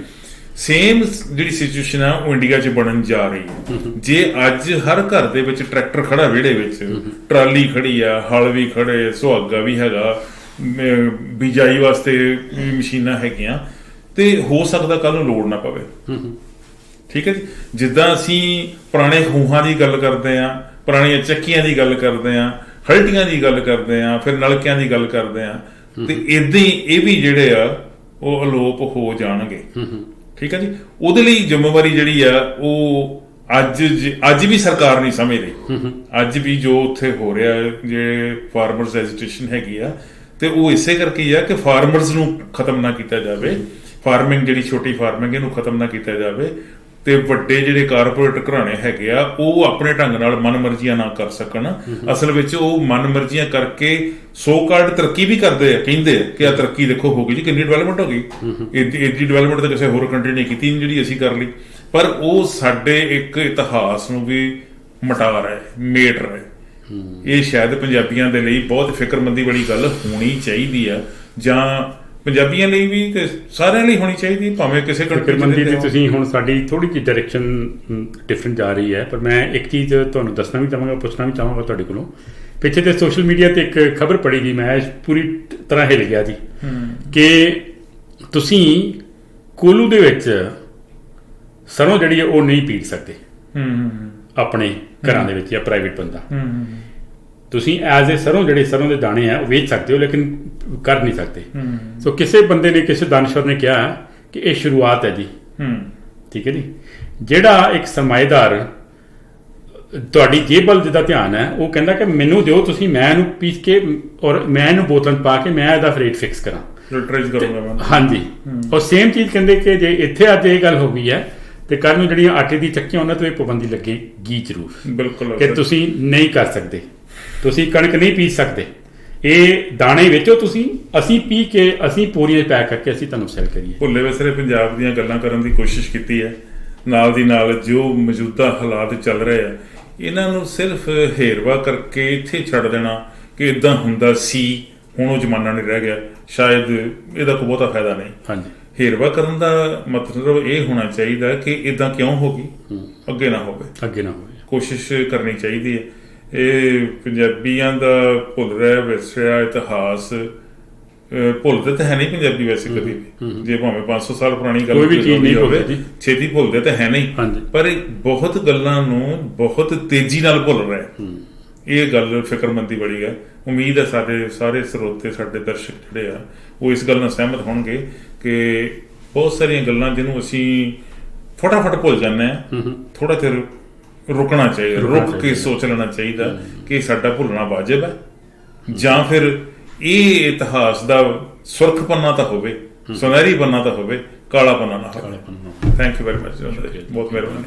ਸੇਮ ਜਿਹੜੀ ਸਿਚੁਏਸ਼ਨ ਆ ਉਹ ਇੰਡੀਆ 'ਚ ਬਣਨ ਜਾ ਰਹੀ ਹੈ। ਜੇ ਅੱਜ ਹਰ ਘਰ ਦੇ ਵਿੱਚ ਟਰੈਕਟਰ ਖੜਾ, ਵਿਹੜੇ ਵਿੱਚ ਟਰਾਲੀ ਖੜੀ ਆ, ਹਲ ਵੀ ਖੜੇ, ਸੁਹਾਗਾ ਵੀ ਹੈਗਾ, ਬਿਜਾਈ ਵਾਸਤੇ ਮਸ਼ੀਨਾਂ ਹੈਗੀਆਂ, ਤੇ ਹੋ ਸਕਦਾ ਕੱਲ ਨੂੰ ਲੋੜ ਨਾ ਪਵੇ। ਠੀਕ ਹੈ ਜੀ। ਜਿੱਦਾਂ ਅਸੀਂ ਪੁਰਾਣੇ ਖੂਹਾਂ ਦੀ ਗੱਲ ਕਰਦੇ ਹਾਂ, ਪੁਰਾਣੀਆਂ ਚੱਕੀਆਂ ਦੀ ਗੱਲ ਕਰਦੇ ਹਾਂ, ਹਲਟੀਆਂ ਦੀ ਗੱਲ ਕਰਦੇ ਹਾਂ, ਫਿਰ ਨਲਕਿਆਂ ਦੀ ਗੱਲ ਕਰਦੇ ਹਾਂ, ਤੇ ਏਦਾਂ ਹੀ ਇਹ ਵੀ ਜਿਹੜੇ ਆ ਉਹ ਅਲੋਪ ਹੋ ਜਾਣਗੇ। ਠੀਕ ਹੈ ਜੀ। ਉਹਦੇ ਲਈ ਜ਼ਿੰਮੇਵਾਰੀ ਜਿਹੜੀ ਆ ਉਹ ਅੱਜ ਵੀ ਸਰਕਾਰ ਨਹੀਂ ਸਮਝ ਰਹੀ। ਅੱਜ ਵੀ ਜੋ ਉੱਥੇ ਹੋ ਰਿਹਾ, ਜੇ ਫਾਰਮਰਸ ਐਜੀਟੇਸ਼ਨ ਹੈਗੀ ਆ, ਤੇ ਉਹ ਇਸੇ ਕਰਕੇ ਹੀ ਆ ਕਿ ਫਾਰਮਰਸ ਨੂੰ ਖਤਮ ਨਾ ਕੀਤਾ ਜਾਵੇ, ਫਾਰਮਿੰਗ ਜਿਹੜੀ ਛੋਟੀ ਫਾਰਮਿੰਗ ਇਹਨੂੰ ਖਤਮ ਨਾ ਕੀਤਾ ਜਾਵੇ, ਤੇ ਵੱਡੇ ਜਿਹੜੇ ਕਾਰਪੋਰੇਟ ਘਰਾਣੇ ਹੈਗੇ ਆ ਉਹ ਆਪਣੇ ਢੰਗ ਨਾਲ ਮਨਮਰਜ਼ੀਆਂ ਨਾ ਕਰ ਸਕਣ। ਅਸਲ ਵਿੱਚ ਉਹ ਮਨਮਰਜ਼ੀਆਂ ਕਰਕੇ ਸੋ ਕਾਲਡ ਤਰੱਕੀ ਵੀ ਕਰਦੇ ਆ, ਕਹਿੰਦੇ ਆ ਕਿ ਆ ਤਰੱਕੀ ਦੇਖੋ ਹੋ ਗਈ ਜੀ, ਕਿੰਨੀ ਡਿਵੈਲਪਮੈਂਟ ਹੋ ਗਈ, ਇਹਦੀ ਡਿਵੈਲਪਮੈਂਟ ਤਾਂ ਕਿਸੇ ਹੋਰ ਕੰਟਰੀ ਨੇ ਕੀਤੀ ਨਹੀਂ ਜਿਹੜੀ ਅਸੀਂ ਕਰ ਲਈ। ਪਰ ਉਹ ਸਾਡੇ ਇੱਕ ਇਤਿਹਾਸ ਨੂੰ ਵੀ ਮਿਟਾ ਰਿਹਾ, ਮੇਟ ਰਿਹਾ। ਇਹ ਸ਼ਾਇਦ ਪੰਜਾਬੀਆਂ ਦੇ ਲਈ ਬਹੁਤ ਫਿਕਰਮੰਦੀ ਵਾਲੀ ਗੱਲ ਹੋਣੀ ਚਾਹੀਦੀ ਆ, ਜਾਂ ਪੰਜਾਬੀਆਂ ਲਈ ਵੀ ਤੇ ਸਾਰਿਆਂ ਲਈ ਹੋਣੀ ਚਾਹੀਦੀ, ਭਾਵੇਂ ਕਿਸੇ ਫਿਕਰਮੰਦੀ ਦੀ। ਤੁਸੀਂ ਹੁਣ ਸਾਡੀ ਥੋੜੀ ਜਿਹੀ ਡਾਇਰੈਕਸ਼ਨ ਡਿਫਰੈਂਟ ਜਾ ਰਹੀ ਹੈ, ਪਰ ਮੈਂ ਇੱਕ ਚੀਜ਼ ਤੁਹਾਨੂੰ ਦੱਸਣਾ ਵੀ ਚਾਹਾਂਗਾ, ਪੁੱਛਣਾ ਵੀ ਚਾਹਾਂਗਾ ਤੁਹਾਡੇ ਕੋਲੋਂ। ਪਿੱਛੇ ਤੇ ਸੋਸ਼ਲ ਮੀਡੀਆ ਤੇ ਇੱਕ ਖਬਰ ਪੜ੍ਹੀ ਗਈ, ਮੈਂ ਪੂਰੀ ਤਰ੍ਹਾਂ ਹਿੱਲ ਗਿਆ ਜੀ, ਕਿ ਤੁਸੀਂ ਕੋਲੂ ਦੇ ਵਿੱਚ ਸਰੋਂ ਜਿਹੜੀ ਹੈ ਉਹ ਨਹੀਂ ਪੀੜ ਸਕਦੇ ਆਪਣੇ ਘਰਾਂ ਦੇ ਵਿੱਚ, ਜਾਂ ਪ੍ਰਾਈਵੇਟ ਬੰਦਾ। ਤੁਸੀਂ ਐਜ਼ ਏ ਸਰੋਂ ਦੇ ਦਾਣੇ ਆ ਉਹ ਵੇਚ ਸਕਦੇ ਹੋ, ਲੇਕਿਨ ਕਰ ਨਹੀਂ ਸਕਦੇ। ਸੋ ਕਿਸੇ ਬੰਦੇ ਨੇ, ਕਿਸੇ ਦਾਨਸ਼ਵਰ ਨੇ ਕਿਹਾ ਕਿ ਇਹ ਸ਼ੁਰੂਆਤ ਹੈ ਜੀ। ਠੀਕ ਹੈ ਜੀ। ਜਿਹੜਾ ਇੱਕ ਸਰਮਾਏਦਾਰ ਤੁਹਾਡੀ ਜੇਬ ਵੱਲ ਜਿਹਦਾ ਧਿਆਨ ਹੈ, ਉਹ ਕਹਿੰਦਾ ਕਿ ਮੈਨੂੰ ਦਿਓ ਤੁਸੀਂ, ਮੈਂ ਇਹਨੂੰ ਪੀਸ ਕੇ ਔਰ ਮੈਂ ਇਹਨੂੰ ਬੋਤਲਾਂ 'ਚ ਪਾ ਕੇ ਮੈਂ ਇਹਦਾ ਰੇਟ ਫਿਕਸ ਕਰਾਂ, ਹਾਂਜੀ। ਔਰ ਸੇਮ ਚੀਜ਼ ਕਹਿੰਦੇ ਕਿ ਜੇ ਇੱਥੇ ਅੱਜ ਇਹ ਗੱਲ ਹੋ ਗਈ ਹੈ ਤੇ ਕੱਲ ਨੂੰ ਜਿਹੜੀਆਂ ਆਟੇ ਦੀ ਚੱਕੀਆਂ ਉਹਨਾਂ ਤੋਂ ਇਹ ਪਾਬੰਦੀ ਲੱਗੇਗੀ ਜ਼ਰੂਰ, ਬਿਲਕੁਲ, ਕਿ ਤੁਸੀਂ ਨਹੀਂ ਕਰ ਸਕਦੇ, ਤੁਸੀਂ ਕਣਕ ਨਹੀਂ ਪੀਸ ਸਕਦੇ, ਇਹ ਦਾਣੇ ਵੇਚੋ ਤੁਸੀਂ, ਅਸੀਂ ਪੀ ਕੇ ਅਸੀਂ ਪੂਰੀਆਂ ਪੈਕ ਕਰਕੇ ਅਸੀਂ ਤੁਹਾਨੂੰ ਸੈਲ ਕਰੀਏ। ਭੁੱਲੇ ਵਿਸਰੇ ਪੰਜਾਬ ਦੀਆਂ ਗੱਲਾਂ ਕਰਨ ਦੀ ਕੋਸ਼ਿਸ਼ ਕੀਤੀ ਹੈ। ਨਾਲ ਦੀ ਨਾਲ ਜੋ ਮੌਜੂਦਾ ਹਾਲਾਤ ਚੱਲ ਰਹੇ ਆ, ਇਹਨਾਂ ਨੂੰ ਸਿਰਫ ਹੇਰਵਾ ਕਰਕੇ ਇੱਥੇ ਛੱਡ ਦੇਣਾ ਕਿ ਇਦਾਂ ਹੁੰਦਾ ਸੀ, ਹੁਣ ਉਹ ਜ਼ਮਾਨਾ ਨਹੀਂ ਰਹਿ ਗਿਆ, ਸ਼ਾਇਦ ਇਹਦਾ ਕੋਈ ਬਹੁਤਾ ਫਾਇਦਾ ਨਹੀਂ। ਹਾਂਜੀ। ਹੇਰਵਾ ਕਰਨ ਦਾ ਮਤਲਬ ਇਹ ਹੋਣਾ ਚਾਹੀਦਾ ਕਿ ਇਦਾਂ ਕਿਉਂ ਹੋ ਗਈ, ਅੱਗੇ ਨਾ ਹੋਵੇ, ਕੋਸ਼ਿਸ਼ ਕਰਨੀ ਚਾਹੀਦੀ ਹੈ। ਇਹ ਪੰਜਾਬੀਆਂ ਦਾ ਭੁੱਲ ਰਿਹਾ ਵਿਰਸਾ, ਇਤਿਹਾਸ ਭੁੱਲਦੇ ਤਾਂ ਹੈ ਨਹੀਂ ਪੰਜਾਬੀ ਵੈਸੇ ਕਦੀ ਵੀ, ਜੇ ਭਾਵੇਂ 500 ਸਾਲ ਪੁਰਾਣੀ ਗੱਲ ਕੋਈ ਵੀ ਚੀਜ਼ ਨਹੀਂ ਹੋਵੇ, ਛੇਤੀ ਭੁੱਲਦੇ ਤਾਂ ਹੈ ਨਹੀਂ, ਪਰ ਬਹੁਤ ਗੱਲਾਂ ਨੂੰ ਬਹੁਤ ਤੇਜ਼ੀ ਨਾਲ ਭੁੱਲ ਰਿਹਾ। ਇਹ ਗੱਲ ਫਿਕਰਮੰਦੀ ਵਾਲੀ ਹੈ। ਉਮੀਦ ਹੈ ਸਾਡੇ ਸਾਰੇ ਸਰੋਤੇ, ਸਾਡੇ ਦਰਸ਼ਕ ਜਿਹੜੇ ਆ, ਉਹ ਇਸ ਗੱਲ ਨਾਲ ਸਹਿਮਤ ਹੋਣਗੇ ਕਿ ਬਹੁਤ ਸਾਰੀਆਂ ਗੱਲਾਂ ਜਿਹਨੂੰ ਅਸੀਂ ਫਟਾਫਟ ਭੁੱਲ ਜਾਂਦੇ ਹਾਂ, ਥੋੜਾ ਚਿਰ ਰੁਕਣਾ ਚਾਹੀਦਾ, ਰੁਕ ਕੇ ਸੋਚ ਲੈਣਾ ਚਾਹੀਦਾ ਕਿ ਸਾਡਾ ਭੁੱਲਣਾ ਵਾਜਬ ਹੈ, ਜਾਂ ਫਿਰ ਇਹ ਇਤਿਹਾਸ ਦਾ ਸੁਰਖ ਪੰਨਾ ਤਾਂ ਹੋਵੇ, ਸੁਨਹਿਰੀ ਪੰਨਾ ਤਾਂ ਹੋਵੇ, ਕਾਲਾ ਪੰਨਾ ਨਾ ਹੋਵੇ। ਥੈਂਕ ਯੂ ਵੈਰੀ ਮਚ, ਬਹੁਤ ਮਿਹਰਬਾਨੀ।